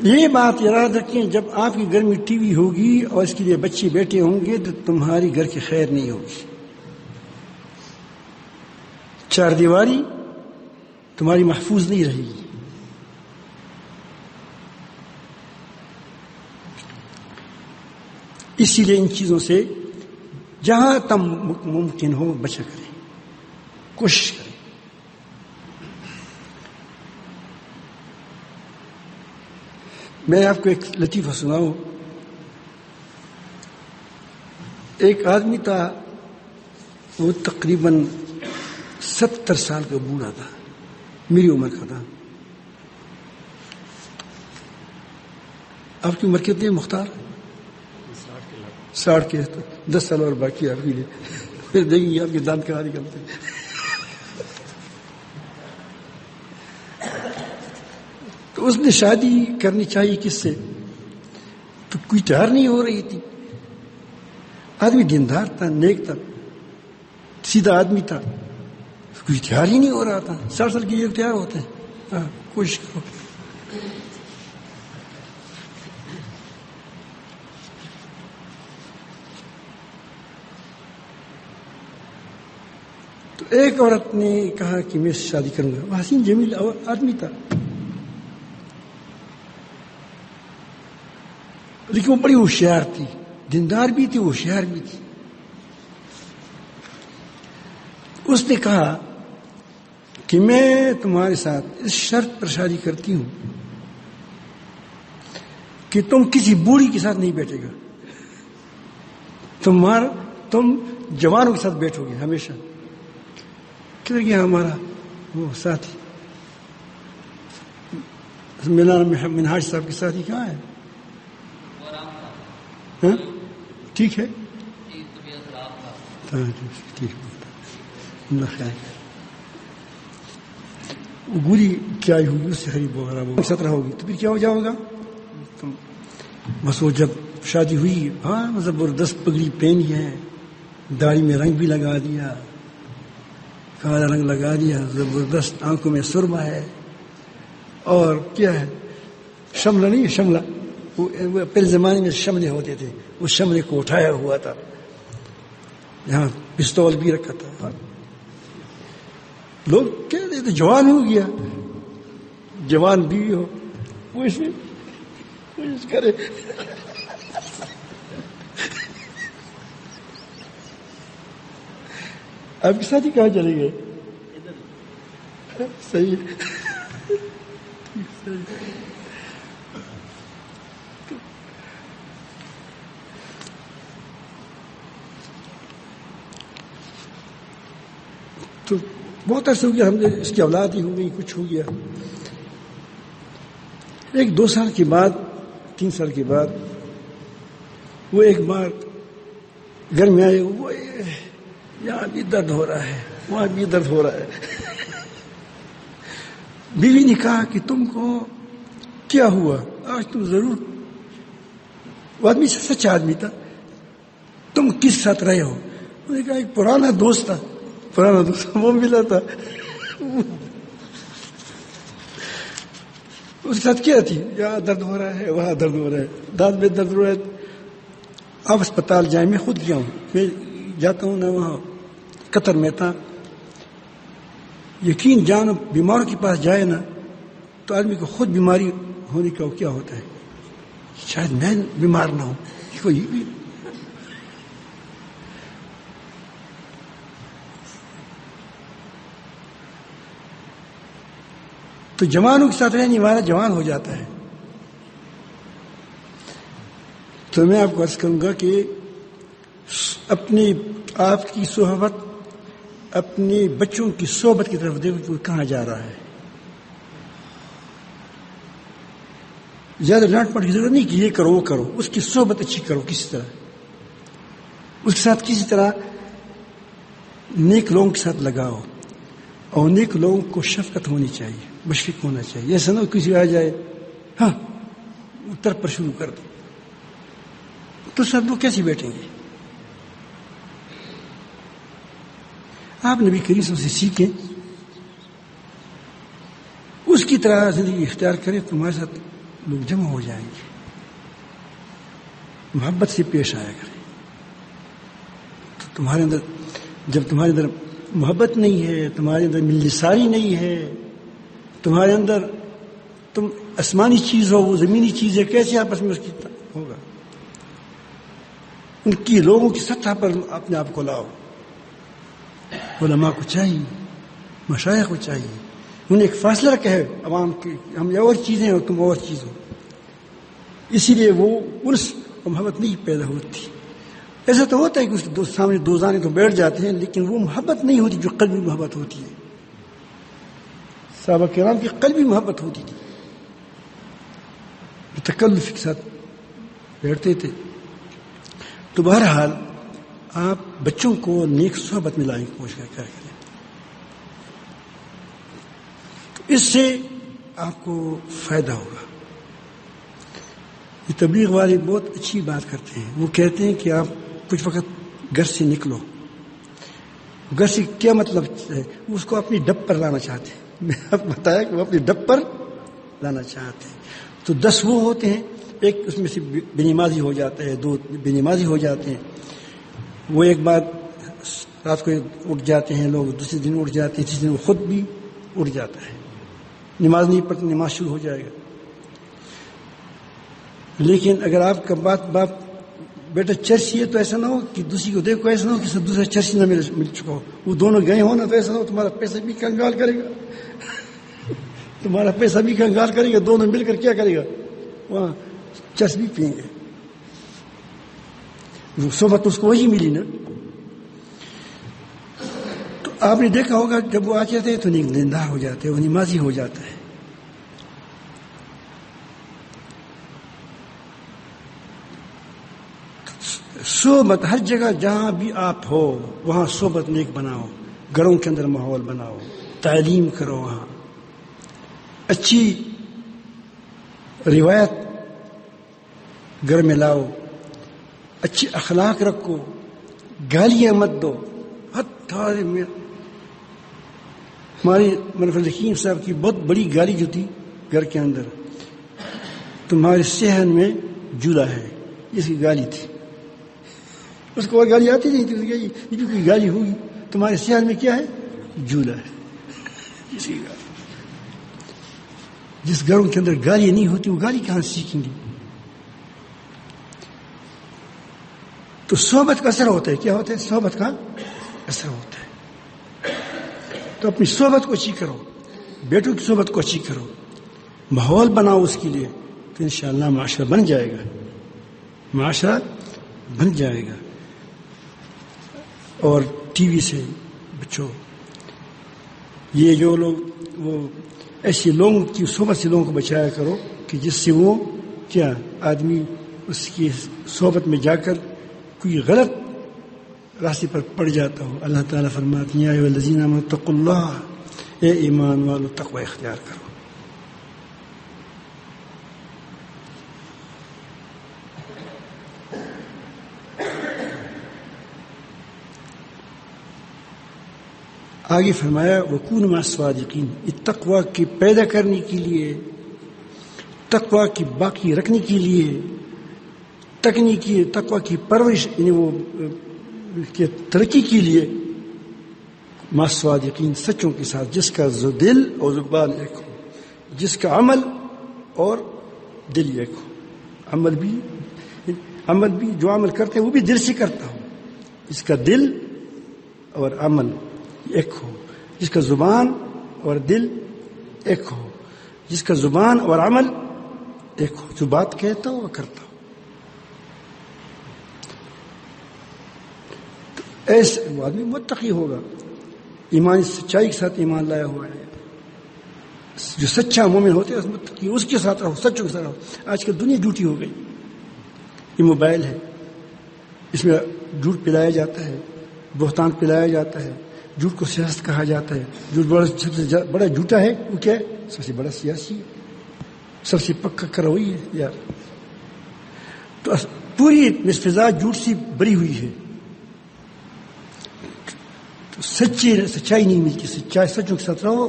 Speaker 1: یہ بات یاد رکھیں، جب آپ کے گھر میں ٹی وی ہوگی اور اس کے لیے بچے بیٹھے ہوں گے تو تمہاری گھر کی خیر نہیں ہوگی۔ چار دیواری تمہاری محفوظ نہیں رہے گی۔ اسی لیے ان چیزوں سے جہاں تک ممکن ہو بچا کریں، کوشش کریں۔ میں آپ کو ایک لطیفہ سناؤں۔ ایک آدمی تھا، وہ تقریباً 70 سال کا بوڑھا تھا، میری عمر کا تھا۔ آپ کی عمر کتنی ہے مختار؟ 60 کے، 10 سال اور باقی آپ کے لیے، پھر دیکھیں گے آپ کے دانت کہاں نکلتے ہیں۔ تو اس نے شادی کرنی چاہیے کس سے، تو کوئی تیار نہیں ہو رہی تھی۔ آدمی دیندار تھا، نیک تھا، سیدھا آدمی تھا، کوئی تیار ہی نہیں ہو رہا تھا۔ 60 سال کے لوگ تیار ہوتے ہیں، کوشش کرو۔ تو ایک عورت نے کہا کہ میں شادی کروں گا، وہ حسین جمیل آدمی تھا، لیکن وہ بڑی ہوشیار تھی، دیندار بھی تھی، ہوشیار بھی تھی۔ اس نے کہا کہ میں تمہارے ساتھ اس شرط پر شادی کرتی ہوں کہ تم کسی بوڑھی کے ساتھ نہیں بیٹھے گا، تم جوانوں کے ساتھ بیٹھو گے ہمیشہ۔ کہ گیا ہمارا وہ ساتھی مولانا منہاج صاحب کے ساتھی کہاں ہے؟ ہاں ٹھیک ہے ٹھیک ہے گولی کیا ہوگی اس سے خرید وغیرہ وہ 17 ہوگی تو پھر کیا ہو جاؤ گا تم. بس وہ جب شادی ہوئی ہاں زبردست پگڑی پہنی ہے, داڑھی میں رنگ بھی لگا دیا, کالا رنگ لگا دیا, زبردست آنکھوں میں سرما ہے, اور کیا ہے شملہ نہیں ہے شملہ, وہ پہلے زمانے میں شملے ہوتے تھے, اس شملے کو اٹھایا ہوا تھا, یہاں پستول بھی رکھا تھا. لوگ کہتے تھے جوان ہو گیا, جوان بیوی ہو, وہ اس میں کرے. آپ کی شادی کہاں چلے گئے؟ صحیح تو بہت عرصہ ہو گیا, ہم نے اس کی اولاد ہی ہو گئی, کچھ ہو گیا. 1-2 سال کے بعد 3 سال کے بعد وہ ایک بار گھر میں آئے, وہ یہاں بھی درد ہو رہا ہے, وہاں بھی درد ہو رہا ہے. بیوی نے کہا کہ تم کو کیا ہوا آج, تم ضرور, وہ آدمی سچا آدمی تھا, تم کس ساتھ رہے ہو؟ انہوں نے کہا ایک پرانا دوست تھا, وہ ملا تھا, اس کے ساتھ کیا تھی, یہاں درد ہو رہا ہے, وہاں درد ہو رہا ہے, دانت میں درد ہو رہا ہے, آپ اسپتال جائیں. میں خود گیا ہوں, میں جاتا ہوں نا, وہاں قطر میں تھا, یقین جانو بیماروں کے پاس جائے نا تو آدمی کو خود بیماری ہونے کا کیا ہوتا ہے, شاید میں بیمار نہ ہوں, کوئی بھی. تو جوانوں کے ساتھ رہنے والا جوان ہو جاتا ہے. تو میں آپ کو عرض کروں گا کہ اپنی آپ کی صحبت, اپنے بچوں کی صحبت کی طرف دیکھو کہ وہ کہاں جا رہا ہے. زیادہ ڈانٹ پڑ کی ضرورت نہیں کہ یہ کرو وہ کرو, اس کی صحبت اچھی کرو, کسی طرح اس کے ساتھ کسی طرح نیک لوگوں کے ساتھ لگاؤ, اور نیک لوگوں کو شفقت ہونی چاہیے, مشفق ہونا چاہیے. ایسا نہ کسی آ جائے ہاں اتر پر شروع کر دو, تو سب لوگ کیسے بیٹھیں گے؟ آپ نبی کریم صلی اللہ علیہ وسلم سے سیکھیں, اس کی طرح زندگی اختیار کریں, تمہارے ساتھ لوگ جمع ہو جائیں گے. محبت سے پیش آیا کریں. تو تمہارے اندر, جب تمہارے اندر محبت نہیں ہے, تمہارے اندر ملنساری نہیں ہے, تمہارے اندر تم آسمانی چیز ہو, وہ زمینی چیز ہے, کیسے آپس میں اس کی ہوگا؟ ان کی لوگوں کی سطح پر اپنے آپ کو لاؤ. علماء کو چاہیے, مشائخ کو چاہیے, انہیں ایک فاصلہ رکھا ہے عوام کی, ہم یہ اور چیزیں اور تم اور چیز ہو. اسی لیے وہ انس اور محبت نہیں پیدا ہوتی. ایسا تو ہوتا ہے کہ اس کے سامنے دوزانے تو بیٹھ جاتے ہیں, لیکن وہ محبت نہیں ہوتی جو قلبی محبت ہوتی ہے. صحابہ کرام کی قلبی محبت ہوتی تھی, تکلف کے ساتھ بیٹھتے تھے. تو بہرحال آپ بچوں کو نیک صحبت میں لانے کی کوشش کریں, تو اس سے آپ کو فائدہ ہوگا. یہ تبلیغ والے بہت اچھی بات کرتے ہیں. وہ کہتے ہیں کہ آپ کچھ وقت گھر سے نکلو. گھر سے کیا مطلب ہے؟ اس کو اپنی ڈب پر لانا چاہتے ہیں. میں آپ کو بتایا کہ وہ اپنی ڈب پر لانا چاہتے ہیں. تو 10 وہ ہوتے ہیں, ایک اس میں سے بے نمازی ہو جاتا ہے, 2 بے نمازی ہو جاتے ہیں. وہ ایک بار رات کو اٹھ جاتے ہیں لوگ, دوسرے دن اٹھ جاتے ہیں, تیسرے دن وہ خود بھی اٹھ جاتا ہے, نماز نہیں پڑھتے, نماز شروع ہو جائے گا. لیکن اگر آپ کا باپ بیٹا چرسی ہے تو ایسا نہ ہو کہ دوسری کو دیکھو, ایسا نہ ہو کہ دوسرا چرسی نہ مل چکا ہو. وہ دونوں گئے ہو نا, تو ایسا نہ ہو تمہارا پیسہ بھی کنگال کرے گا, تمہارا پیسہ بھی کنگال کرے گا. دونوں مل کر کیا کرے گا, وہاں چرس بھی پئیں گے. وہ صحبت اس کو وہی ملی نا. تو آپ نے دیکھا ہوگا جب وہ آ جاتے ہیں تو نیک دیندار ہو جاتے ہیں, وہ نمازی ہو جاتا ہے. صحبت ہر جگہ جہاں بھی آپ ہو وہاں صحبت نیک بناؤ، گھروں کے اندر ماحول بناؤ، تعلیم کرو، وہاں اچھی روایت گھر میں لاؤ، اچھی اخلاق رکھو، گالیاں مت دو. ہماری منفر حکیم صاحب کی بہت بڑی گالی جو تھی گھر کے اندر، تمہارے صحن میں جولا ہے، اس کی گالی تھی. اس کو اور گالی آتی نہیں تھی، یہ بھی کوئی گالی ہوگی. تمہارے صحن میں کیا ہے؟ جولا ہے. اسی گالی. جس گھروں کے اندر گالی نہیں ہوتی وہ گالی کہاں سیکھیں گے؟ تو صحبت کا اثر ہوتا ہے. کیا ہوتا ہے؟ صحبت کا اثر ہوتا ہے. تو اپنی صحبت کو اچھی کرو، بیٹوں کی صحبت کو اچھی کرو، ماحول بناؤ اس کے لیے، تو انشاءاللہ معاشرہ بن جائے گا، معاشرہ بن جائے گا. اور ٹی وی سے بچو. یہ جو لوگ وہ ایسے لوگوں کی صحبت سے لوگوں کو بچایا کرو کہ جس سے وہ کیا آدمی اس کی صحبت میں جا کر کوئی غلط راستے پر پڑ جاتا ہو. اللہ تعالیٰ فرماتے ہیں یا ایھا الذین آمنوا اتقوا اللہ، اے ایمان والو تقوی اختیار کرو. آگے فرمایا وکونوا مع الصادقین. تقوی کی پیدا کرنے کے لیے، تقوی کی باقی رکھنے کے لیے، تقوی کی پرورش یعنی وہ کہ ترقی کے لیے مع الصادقین، سچوں کے ساتھ، جس کا دل اور زبان ایک ہو، جس کا عمل اور دل ایک ہو. عمل بھی جو عمل کرتے ہیں وہ بھی دل سے کرتا ہو، جس کا دل اور عمل ایک ہو، جس کا زبان اور دل ایک ہو، جس کا زبان اور عمل ایک ہو، جو بات کہتا ہو وہ کرتا ہو. ایسے وہ آدمی متقی ہوگا، ایمان سچائی کے ساتھ ایمان لایا ہوا ہے. جو سچا مومن ہوتے ہیں متقی، اس کے ساتھ رہو، سچوں کے ساتھ رہو. آج کل دنیا جھوٹی ہو گئی. یہ موبائل ہے، اس میں جھوٹ پلایا جاتا ہے، بہتان پلایا جاتا ہے، جھوٹ کو سیاست کہا جاتا ہے. جھوٹ سب سے بڑا جھوٹا ہے وہ کیا ہے؟ سب سے بڑا سیاسی ہے، سب سے پکا کروئی ہے یار. تو پوری فضا جھوٹ سے بری ہوئی ہے. تو سچائی نہیں ملتی. سچوں کے ساتھ رہو،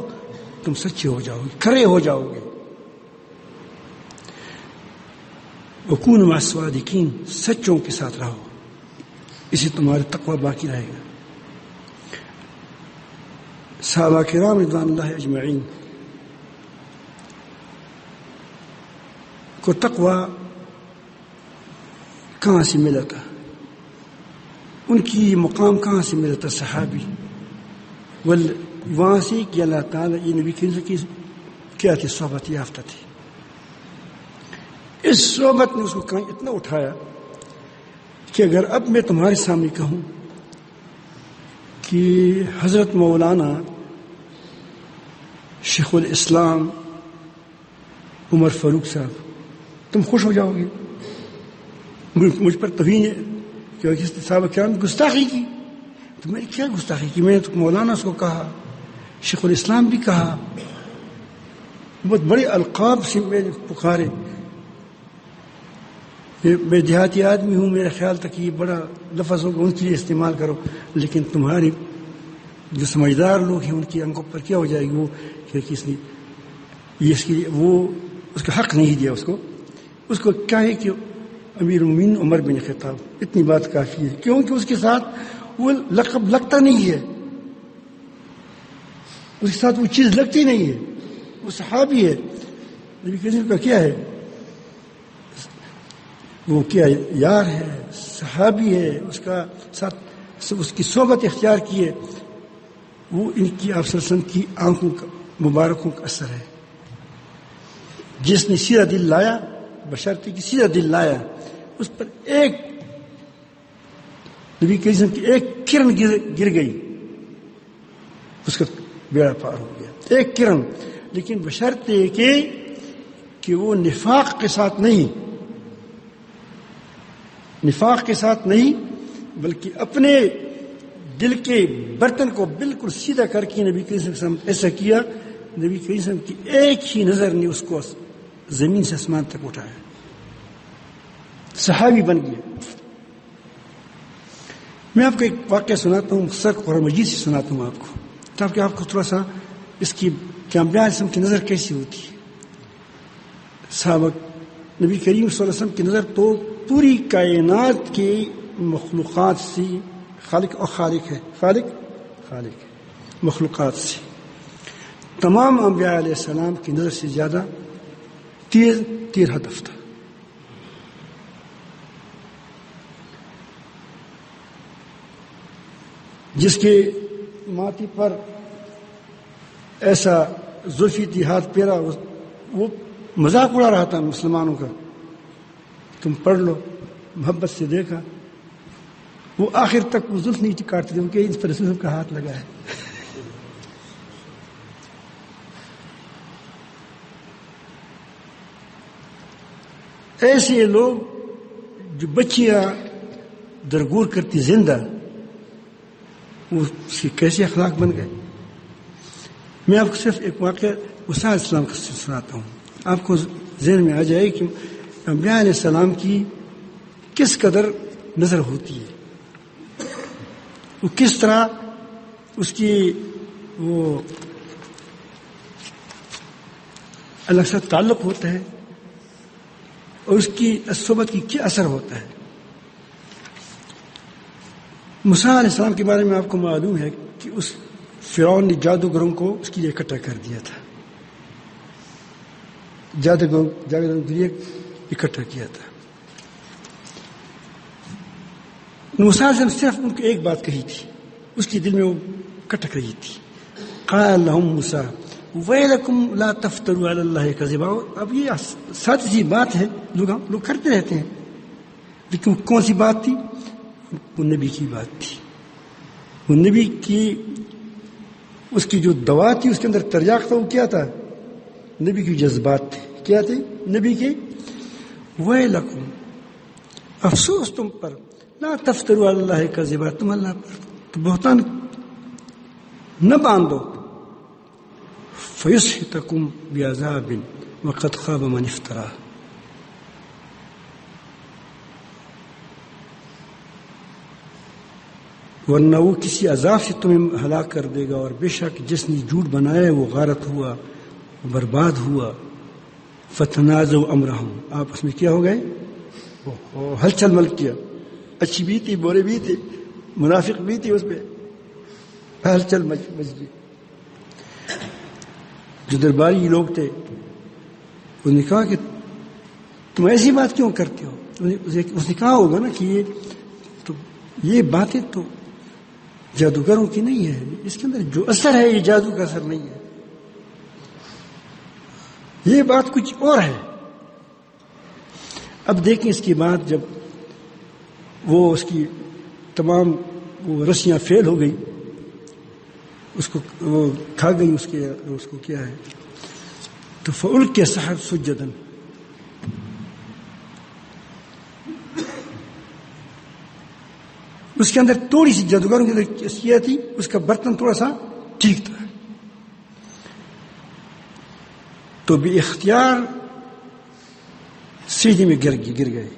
Speaker 1: تم سچے ہو جاؤ گے، کھرے ہو جاؤ گے. وکونوا مع الصادقین، سچوں کے ساتھ رہو، اسی تمہارا تقوی باقی رہے گا. صحابہ کرام رضوان اللہ اجمعین کو تقوی کہاں سے ملا تھا؟ ان کی مقام کہاں سے ملا تھا؟ صحابی وہاں سے کہ اللہ تعالیٰ یہ نبی کی کیا تھی؟ صحبت یافتہ تھی. اس صحبت نے اس کو کہیں اتنا اٹھایا کہ اگر اب میں تمہارے سامنے کہوں کہ حضرت مولانا شیخ الاسلام عمر فاروق صاحب، تم خوش ہو جاؤ گے. مجھ پر توہین ہے کہ صحابہ کرام نے گستاخی کی. تو میں نے کیا گستاخی کی؟ میں نے تو مولانا اس کو کہا، شیخ الاسلام بھی کہا، بہت بڑے القاب سے میں نے پکارے. میں دیہاتی آدمی ہوں، میرا خیال تھا کہ یہ بڑا لفظ ہوگا، ان کے لیے استعمال کرو. لیکن تمہاری جو سمجھدار لوگ ہیں ان کی آنکھوں پر کیا ہو جائے گی وہ کہ کس نے یہ اس کے لیے وہ اس کا حق نہیں دیا. اس کو کیا ہے کہ امیر المومنین عمر بن خطاب، اتنی بات کافی ہے. کیونکہ اس کے ساتھ وہ لقب لگتا نہیں ہے، اس کے ساتھ وہ چیز لگتی نہیں ہے. وہ صحابی ہے، نبی کریم کا کیا ہے؟ وہ کیا یار ہے، صحابی ہے. اس کا ساتھ اس کی صحبت اختیار کی ہے. وہ ان کی آپ صلی اللہ علیہ وسلم کی آنکھوں کا مبارکوں کا اثر ہے. جس نے سیدھا دل لایا، بشرطے کی سیدھا دل لایا، اس پر ایک نبی کریم کی ایک کرن گر گئی، اس کا بیڑا پار ہو گیا. ایک کرن، لیکن بشرطے کہ وہ نفاق کے ساتھ نہیں، نفاق کے ساتھ نہیں بلکہ اپنے دل کے برتن کو بالکل سیدھا کر کے نبی کریم صلی اللہ علیہ وسلم ایسا کیا. نبی کریم صلی اللہ علیہ وسلم کی ایک ہی نظر نے اس کو زمین سے آسمان تک اٹھایا, صحابی بن گیا. میں آپ کو ایک واقعہ سناتا ہوں, مختصر قرآن مجید سے سناتا ہوں آپ کو, تاکہ آپ کو تھوڑا سا اس کی کہ انبیاء علیہ السلام کی نظر کیسی ہوتی ہے. صحابہ نبی کریم صلی اللہ علیہ وسلم کی نظر تو پوری کائنات کی مخلوقات سے, خالق اور خالق ہے, خالق ہے مخلوقات سے, تمام انبیاء علیہ السلام کی نظر سے زیادہ تیر ہدف تھا. جس کے ماتھی پر ایسا زلفی تھی, ہاتھ پیرا, وہ مذاق اڑا رہا تھا مسلمانوں کا, تم پڑھ لو, محبت سے دیکھا, وہ آخر تک وہ زلف نہیں کاٹتے تھے کہ اس پر رسول کا ہاتھ لگا ہے. ایسے لوگ جو بچیاں درگور کرتی زندہ, وہ اس کے کیسے اخلاق بن گئے. میں آپ کو صرف ایک واقعہ موسیٰ علیہ السلام کا سناتا ہوں, آپ کو ذہن میں آ جائے کہ انبیاء علیہ السلام کی کس قدر نظر ہوتی ہے, وہ کس طرح اس کی وہ اللہ سے تعلق ہوتا ہے, اور اس کی صحبت کی کیا اثر ہوتا ہے. موسیٰ علیہ السلام کے بارے میں آپ کو معلوم ہے کہ اس فرعون نے جادوگروں کو اس کے لیے اکٹھا کر دیا تھا, جادوگروں کے لیے اکٹھا کیا تھا. موسیٰ علیہ السلام صرف ان کو ایک بات کہی تھی, اس کے دل میں وہ کٹک رہی تھی. قال لهم موسیٰ ویلکم لا تفتروا علی اللہ کذبا. اب یہ سادی سی بات ہے, لوگ کرتے رہتے ہیں, لیکن کون سی بات تھی؟ وہ نبی کی بات تھی. وہ نبی کی اس کی جو دوا تھی, اس کے اندر تریاق تھا, وہ کیا تھا؟ نبی کی جذبات تھے. کیا تھے نبی کے؟ ویلکم, افسوس تم پر, لا تفتروا علی اللہ کذبا, تم اللہ پر تو بہتان نہ باندھو. فیسحتکم بعذاب وقد خاب من افترا. ورنہ وہ کسی عذاب سے تمہیں ہلاک کر دے گا, اور بے شک جس نے جھوٹ بنایا وہ غارت ہوا, برباد ہوا. فتنازعوا امرهم, آپس میں کیا ہو گئے؟ ہلچل مل کیا. اچھی بھی تھی, برے بھی تھے, منافق بھی تھی, اس پہ ہلچل مچ گئی. جو درباری لوگ تھے انہوں نے کہا کہ تم ایسی بات کیوں کرتے ہو؟ اس نے کہا ہوگا نا کہ یہ باتیں تو جادوگروں کی نہیں ہے, اس کے اندر جو اثر ہے یہ جادو کا اثر نہیں ہے, یہ بات کچھ اور ہے. اب دیکھیں اس کی بات جب وہ اس کی تمام وہ رسیاں فیل ہو گئی, اس کو وہ کھا گئی, اس کو کیا ہے تو فألقي السحرة سجدا, اس کے اندر تھوڑی سی جادوگروں کی کیا تھی, اس کا برتن تھوڑا سا ٹھیک تھا, تو بے اختیار سجدے میں گر گئے.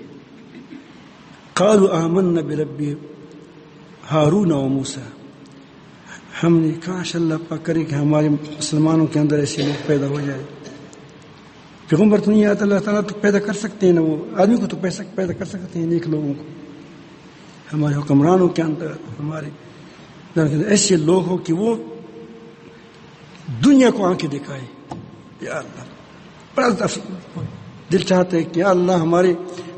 Speaker 1: قالوا آمنا برب ہارون و موسیٰ, ہم نے کاش اللہ پاک کرے کہ ہمارے مسلمانوں کے اندر ایسے لوگ پیدا ہو جائے. پیغمبر تو نہیں آتا, اللہ تعالیٰ تو پیدا کر سکتے ہیں نا, وہ آدمی کو تو پیدا کر سکتے ہیں, نیک لوگوں کو. ہمارے حکمرانوں کے اندر, ہمارے ایسے لوگ ہو کہ وہ دنیا کو آنکھیں دکھائے. یا اللہ, بڑا دل چاہتا ہے کہ یا اللہ ہمارے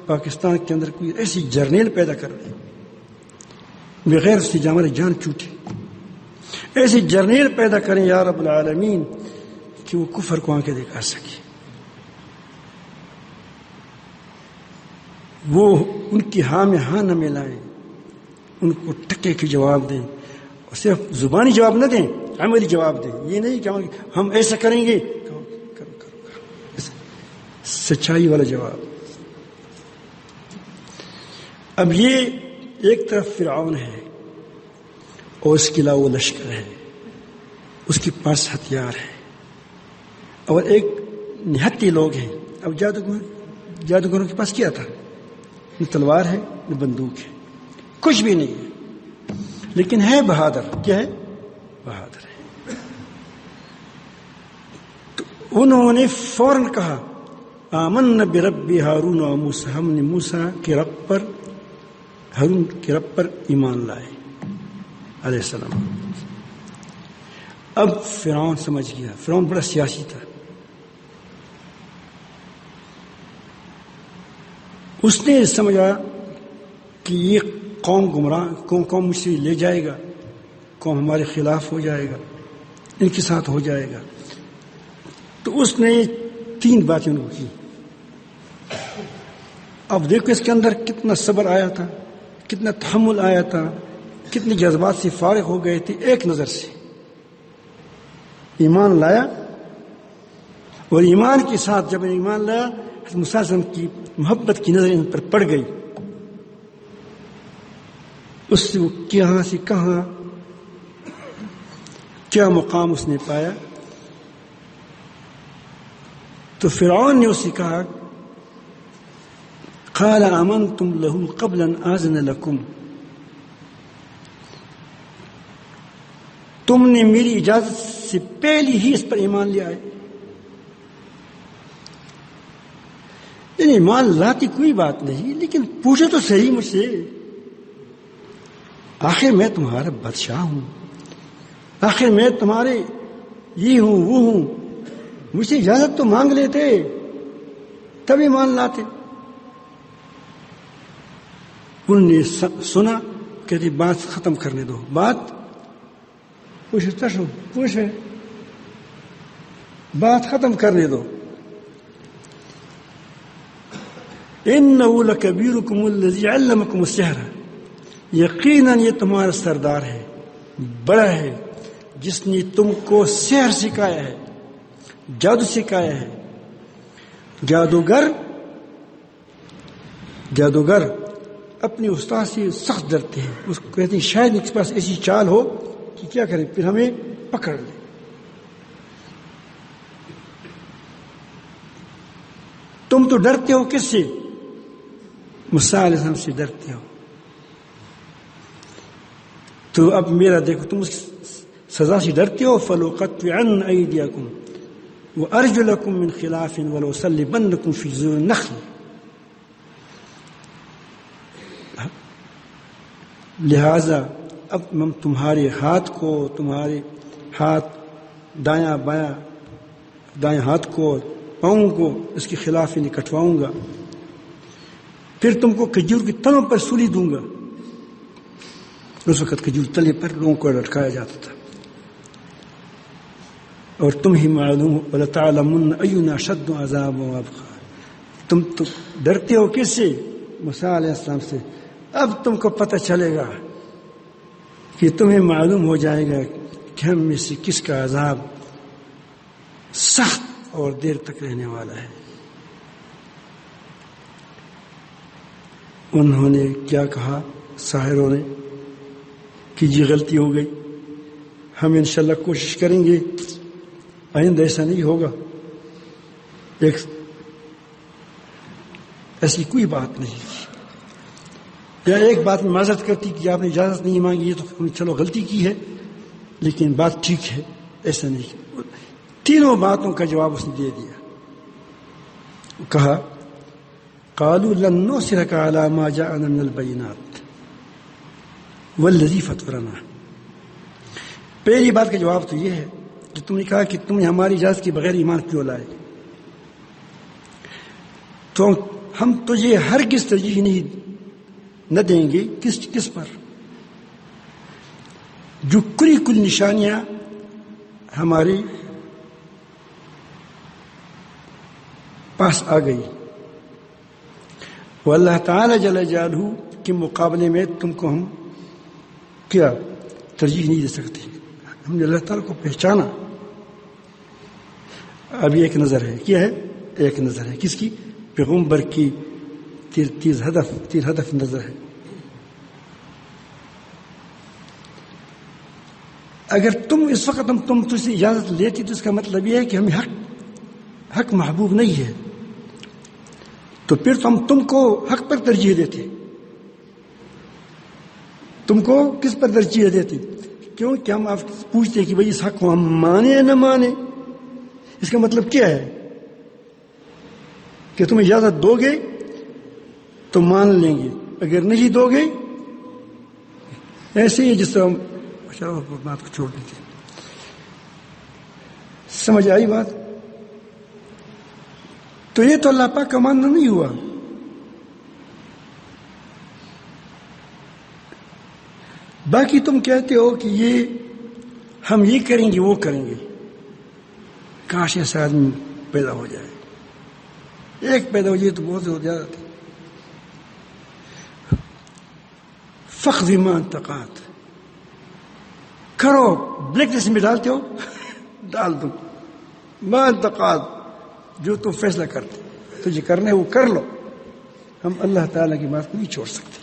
Speaker 1: پاکستان کے اندر کوئی ایسی جرنیل پیدا کر دے, بغیر اس سے ہماری جان چھوٹے. ایسی جرنیل پیدا کریں یا رب العالمین کہ وہ کفر کو آنکھیں دکھا سکے. وہ ان کی ہاں میں ہاں نہ ملائیں, ان کو ٹکے کے جواب دیں, اور صرف زبانی جواب نہ دیں, عملی جواب دیں. یہ نہیں کہ ہم ایسا کریں گے, کرو سچائی والا جواب. اب یہ ایک طرف فرعون ہے اور اس کے علاوہ وہ لشکر ہے، اس کے پاس ہتھیار ہے، اور ایک نہتی لوگ ہیں. اب جادوگروں کے پاس کیا تھا؟ نہ تلوار ہے نہ بندوق ہے، کچھ بھی نہیں ہے، لیکن ہے بہادر. کیا ہے؟ بہادر ہے. تو انہوں نے فوراً کہا آمنا برب ہارون و موسیٰ، ہم نے موسیٰ کے رب پر، ہارون کے رب پر ایمان لائے علیہ السلام. اب فرعون سمجھ گیا، فرعون بڑا سیاسی تھا. اس نے سمجھا کہ یہ قوم گمراہ، قوم مجھ سے لے جائے گا، قوم ہمارے خلاف ہو جائے گا، ان کے ساتھ ہو جائے گا. تو اس نے 3 باتیں ان کو کی. اب دیکھو اس کے اندر کتنا صبر آیا تھا، کتنا تحمل آیا تھا، کتنے جذبات سے فارغ ہو گئے تھے. ایک نظر سے ایمان لایا، اور ایمان کے ساتھ جب ایمان لایا حضرت موسیٰ علیہ السلام کی محبت کی نظر ان پر پڑ گئی. اس سے وہ کہاں سے کہاں کیا مقام اس نے پایا. تو فرعون نے اسے کہا قال آمنتم له قبل ان آذن لكم، تم نے میری اجازت سے پہلے ہی اس پر ایمان لیا ہے. یعنی ایمان لاتی کوئی بات نہیں، لیکن پوچھو تو صحیح مجھ سے، آخر میں تمہارا بادشاہ ہوں، آخر میں تمہارے یہ ہوں وہ ہوں، مجھ سے اجازت تو مانگ لیتے تب ایمان لاتے. انہوں نے سنا، کہتی بات ختم کرنے دو، بات پوچھے بات ختم کرنے دو. اِنَّهُ لَكَبِيرُكُمُ الَّذِي عَلَّمَكُمُ السِّحْرَ، یقیناً یہ تمہارا سردار ہے، بڑا ہے، جس نے تم کو سحر سکھایا ہے، جادو سکھایا ہے. جادوگر اپنے استاد سے سخت ڈرتے ہیں. اس کو کہتے ہیں شاید اس کے پاس ایسی چال ہو کہ کیا کریں، پھر ہمیں پکڑ لے. تم تو ڈرتے ہو کس سے؟ موسیٰ علیہ السلام سے ڈرتے ہو. تو اب میرا دیکھو، تم اس سزا سے ڈرتے ہو. فَلَأُقَطِّعَنَّ أَيْدِيَكُمْ وَأَرْجُلَكُمْ مِنْ خِلَافٍ وَلَأُصَلِّبَنَّكُمْ فِي جُذُوعِ النَّخْلِ. لہذا اب میں تمہارے ہاتھ دایاں بایاں، دائیں ہاتھ کو پاؤں کو اس کے خلاف انہیں کٹواؤں گا، پھر تم کو کھجور کی تنوں پر سولی دوں گا. اس وقت کھجور تلے پر لوگوں کو لٹکایا جاتا تھا. اور تم ہی معلوم وَلَتَعْلَمُنَّ أَيُّنَا أَشَدُّ عَذَابًا وَأَبْقَىٰ. تم تو ڈرتے ہو کس سے؟ موسیٰ علیہ السلام سے. اب تم کو پتہ چلے گا کہ تمہیں معلوم ہو جائے گا کہ ہم میں سے کس کا عذاب سخت اور دیر تک رہنے والا ہے. انہوں نے کیا کہا ساحروں نے کہ جی غلطی ہو گئی، ہم انشاءاللہ کوشش کریں گے آئندہ ایسا نہیں ہوگا. ایسی کوئی بات نہیں. یا ایک بات میں معذرت کرتی کہ آپ نے اجازت نہیں مانگی، یہ تو ہم نے چلو غلطی کی ہے، لیکن بات ٹھیک ہے، ایسا نہیں. تینوں باتوں کا جواب اس نے دے دیا. کہا قالوا لن نؤثرك على ما جاءنا من البينات والذي فطرنا. پہلی بات کا جواب تو یہ ہے کہ تم نے کہا کہ تم نے ہماری اجازت کے بغیر ایمان کیوں لائے، تو ہم تجھے ہرگز ترجیح نہیں نہ دیں گے. کس پر؟ جو کل نشانیاں ہمارے پاس آ گئی، وہ اللہ تعالی جل جلالہ کے مقابلے میں تم کو ہم کیا ترجیح نہیں دے سکتے. ہم نے اللہ تعالیٰ کو پہچانا. اب ایک نظر ہے، کیا ہے؟ ایک نظر ہے کس کی؟ پیغمبر کی تیر ہدف نظر ہے. اگر تم اس وقت تم تجھ سے اجازت لیتی تو اس کا مطلب یہ ہے کہ ہمیں حق محبوب نہیں ہے، تو پھر تو ہم تم کو حق پر ترجیح دیتے. تم کو کس پر ترجیح دیتی؟ کیوں کہ ہم آپ پوچھتے کہ بھئی اس حق کو ہم مانے یا نہ مانے. اس کا مطلب کیا ہے کہ تم اجازت دو گے تو مان لیں گے، اگر نہیں دو گے ایسے ہی جس طرح بات کو چھوڑ دیجیے. سمجھ آئی بات؟ تو یہ تو اللہ پاک کا ماننا نہیں ہوا. باقی تم کہتے ہو کہ یہ ہم یہ کریں گے وہ کریں گے. کاش ایسا آدمی پیدا ہو جائے. ایک پیدا ہو جائے تو بہت زیادہ تھے. فخذ ما انتقات کرو. بلیک لسٹ میں ڈالتے ہو ڈال دو. ما انتقات جو تم فیصلہ کرتے تجھے کرنا ہے وہ کر لو. ہم اللہ تعالیٰ کی بات کو نہیں چھوڑ سکتے.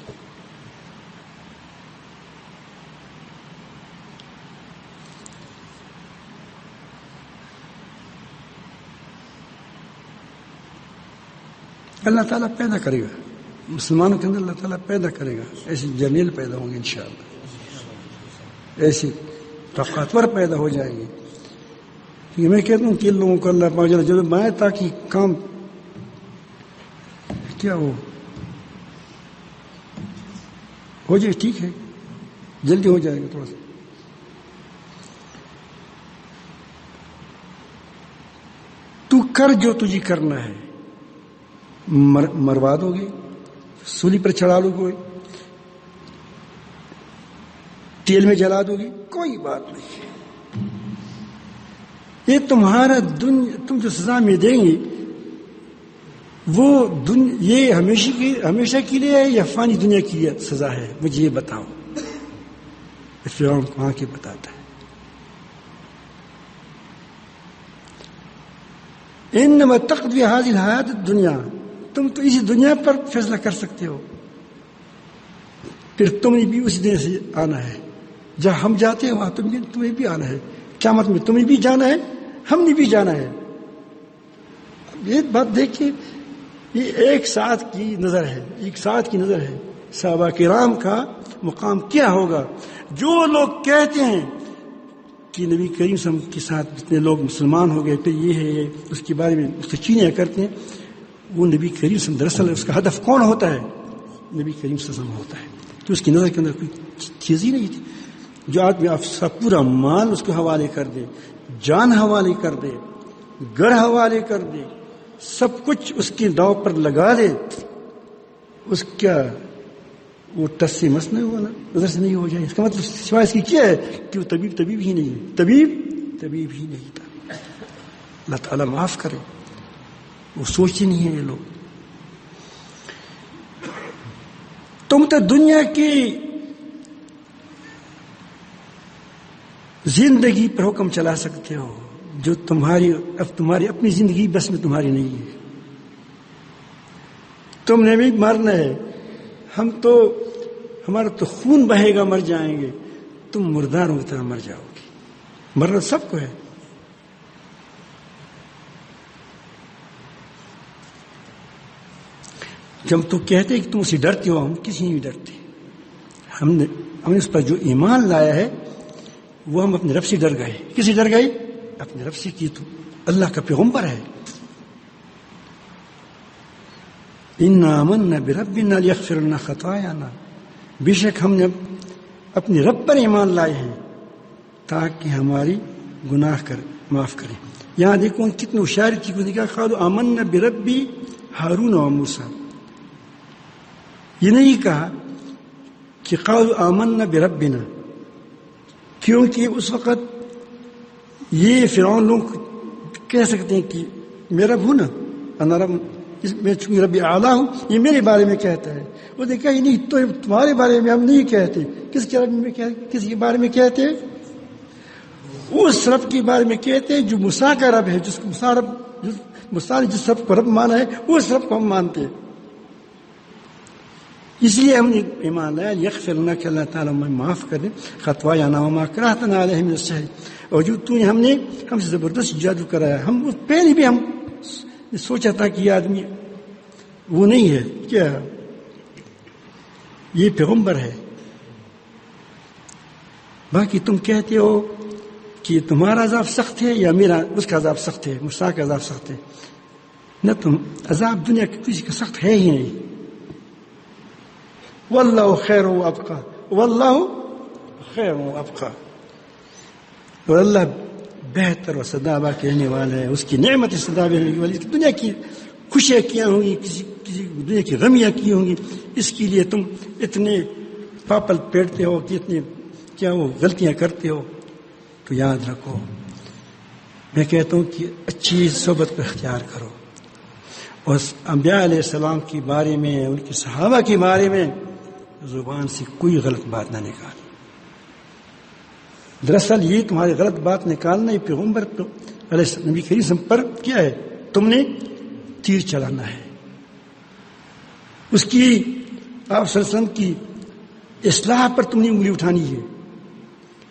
Speaker 1: اللہ تعالیٰ پیدا کرے گا مسلمانوں کے اندر. اللہ تعالیٰ پیدا کرے گا. ایسے جمیل پیدا ہوں گے انشاءاللہ. ایسے طاقتور پیدا ہو جائیں گے. یہ میں کہتا ہوں کہ لوگوں کو اللہ پاک جلد بنائے تاکہ کام کیا ہو جائے. ٹھیک ہے جلدی ہو جائے گا. تھوڑا سا تو کر جو تجھے کرنا ہے. مروا دو گے، سولی پر چڑھا لو گے، تیل میں جلا دو گے، کوئی بات نہیں. یہ تمہارا تم جو سزا میں دیں گے وہ یہ ہمیشہ کے لیے ہے یا فانی دنیا کی سزا ہے؟ مجھے یہ بتاؤ. فرعون کو آ کے بتاتا ہے. انما تقضی هذه الحیات الدنیا. تم تو اسی دنیا پر فیصلہ کر سکتے ہو. پھر تم نے بھی اسی دنیا سے آنا ہے. جہاں ہم جاتے ہیں وہاں تمہیں بھی آنا ہے. قیامت میں تمہیں بھی جانا ہے، ہم نے بھی جانا ہے. یہ بات دیکھیے، یہ ایک ساتھ کی نظر ہے. ایک ساتھ کی نظر ہے. صحابہ کرام کا مقام کیا ہوگا؟ جو لوگ کہتے ہیں کہ نبی کریم صلی اللہ علیہ وسلم کے ساتھ جتنے لوگ مسلمان ہو گئے پھر یہ ہے اس کے بارے میں اس سے چینیاں کرتے ہیں، وہ نبی کریم صلی اللہ علیہ وسلم دراصل اس کا ہدف کون ہوتا ہے؟ نبی کریم صلی اللہ علیہ وسلم ہوتا ہے. تو اس کی نظر کے اندر کوئی چیز ہی نہیں تھی. جو آدمی آپ کا پورا مال اس کو حوالے کر دے، جان حوالے کر دے، گھر حوالے کر دے، سب کچھ اس کے داؤ پر لگا دے، اس کا وہ ٹس سے مس نہیں ہوا، نظر سے نہیں ہو جائے. اس کا مطلب سوائے اس کی کیا ہے کہ وہ طبیب ہی نہیں ہے. طبیب ہی نہیں تھا. اللہ تعالیٰ معاف کرے. وہ سوچتے نہیں ہیں یہ لوگ. تم تو دنیا کی زندگی پر حکم چلا سکتے ہو جو تمہاری اپنی زندگی بس میں تمہاری نہیں ہے. تم نے بھی مرنا ہے. ہمارا تو خون بہے گا، مر جائیں گے. تم مرداروں کی طرح مر جاؤ گے. مرنا سب کو ہے. جب تو کہتے کہ تم اسے ڈرتے ہو، ہم کسی نہیں ڈرتے. ہم نے اس پر جو ایمان لایا ہے وہ ہم اپنے رب سے ڈر گئے. کسی ڈر گئے؟ اپنے رب سے. کی تو اللہ کا پیغمبر ہے. اِنَّا آمَنَّا بِرَبِّنَا لِيَغْفِرَ لَنَا خَطَايَانَا. بے شک ہم نے اپنے رب پر ایمان لائے ہیں تاکہ ہماری گناہ معاف کریں. یہاں دیکھو کتنی ہوشیاری تھی. کو دیکھا قالوا آمنا بربی ہارون و موسیٰ. یہ نہیں کہا کہ قالوا آمنا بربنا، کیونکہ اس وقت یہ فرعون لوگ کہہ سکتے ہیں کہ میرا رب ہوں نا، انا رب، میں چونکہ رب اعلیٰ ہوں، یہ میرے بارے میں کہتا ہے. وہ دیکھا یہ نہیں، تو تمہارے بارے میں ہم نہیں کہتے. کس کے بارے میں کہتے ہیں؟ اس رب کے بارے میں کہتے ہیں جو موسیٰ کا رب ہے. موسیٰ نے جس رب کو رب مانا ہے اس رب کو ہم مانتے ہیں. اس لیے ہم نے ایمان لایا یغفر لنا کہ اللہ تعالیٰ ہمیں معاف کر دے خطایا وما اکرہتنا علیہ من السحر، اور جو تو نے ہم سے زبردست جادو کرایا. ہم پہلے بھی ہم نے سوچا تھا کہ یہ آدمی وہ نہیں ہے، کیا یہ پیغمبر ہے. باقی تم کہتے ہو کہ تمہارا عذاب سخت ہے یا میرا اس کا عذاب سخت ہے، موسیٰ کا عذاب سخت ہے. نہ تم عذاب دنیا کے کسی کا سخت ہے ہی نہیں. واللہ خیر و ابقا، واللہ خیر و ابقا، اور اللہ بہتر و سدابا کہنے والا ہے. اس کی نعمت سدا بہنے والی، دنیا کی خوشیاں کیا ہوں گی، کسی دنیا کی غمیاں کی ہوں گی، اس کے لیے تم اتنے پاپل پیڑتے ہو کہ اتنے کیا وہ غلطیاں کرتے ہو. تو یاد رکھو، میں کہتا ہوں کہ اچھی صحبت کو اختیار کرو، اور انبیاء علیہ السلام کے بارے میں، ان کے صحابہ کے بارے میں زبان سے کوئی غلط بات نہ نکال. دراصل یہ تمہاری غلط بات نکالنا، یہ پیغمبر علیہ نبی کریم پر کیا ہے، تم نے تیر چلانا ہے. اس کی آپ صلی اللہ علیہ وسلم کی اصلاح پر تم نے انگلی اٹھانی ہے،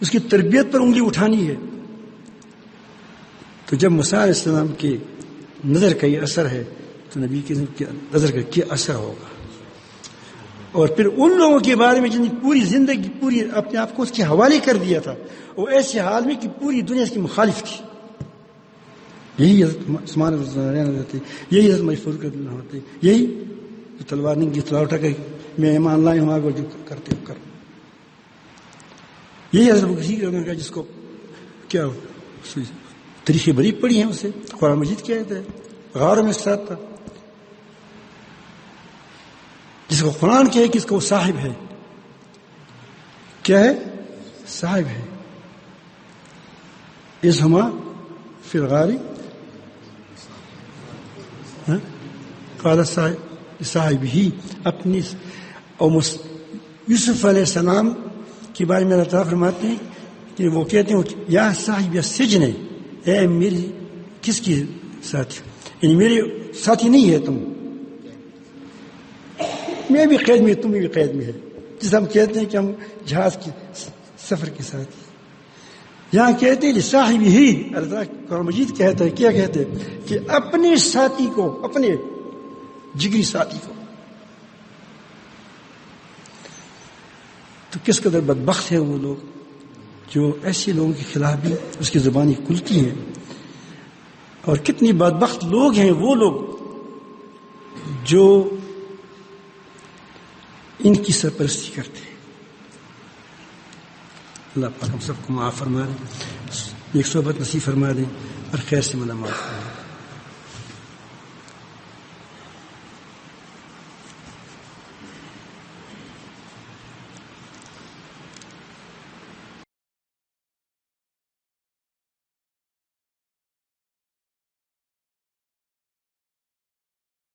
Speaker 1: اس کی تربیت پر انگلی اٹھانی ہے. تو جب موسیٰ علیہ السلام کی نظر کا یہ اثر ہے تو نبی کی نظر کا کیا اثر ہوگا. اور پھر ان لوگوں کے بارے میں جن کی پوری زندگی پوری اپنے آپ کو اس کے حوالے کر دیا تھا، وہ ایسے حال میں کہ پوری دنیا اس کی مخالف تھی. یہی حضرت عثمان ہوتے، یہی حضرت مجفور ہوتے، یہی جو تلوار نہیں کی تلوار اٹھا کر میں ایمان لائے ہوں آگے جو کرتے ہو کرو. یہی حضرت بخیر کا جس کو کیا تاریخ بری پڑی ہیں، اسے قرآن مجید کہتے ہیں، غاروں میں ساتھ تھا، جس کو قرآن کہے کہ اس کو وہ صاحب ہے. کیا ہے؟ صاحب ہے. اس ہما فی الغار قال صاحب ہی اپنی. اور یوسف علیہ السلام کے بارے میں اللہ تعالیٰ فرماتے ہیں کہ وہ کہتے ہیں یا صاحب یا سجن، اے میری کس کی ساتھی، یعنی میرے ساتھی نہیں ہے تم، میں بھی قید میں، تم بھی قید میں ہے. جس ہم کہتے ہیں کہ ہم جہاز کی سفر کے ساتھ، یہاں کہتے ہیں صاحب ہی. اللہ قرآن مجید کہتا ہے، کیا کہتے ہیں کہ اپنے ساتھی کو، اپنے جگری ساتھی کو. تو کس قدر بدبخت ہے وہ لوگ جو ایسے لوگوں کے خلاف بھی اس کی زبانی کھلتی ہیں، اور کتنی بدبخت لوگ ہیں وہ لوگ جو ان کی سرپرستی کرتے ہیں. اللہ پاک ہم سب کو معاف فرما دیں، ایک صحبت نصیب فرما دیں اور خیر سے ملامات فرما دیں.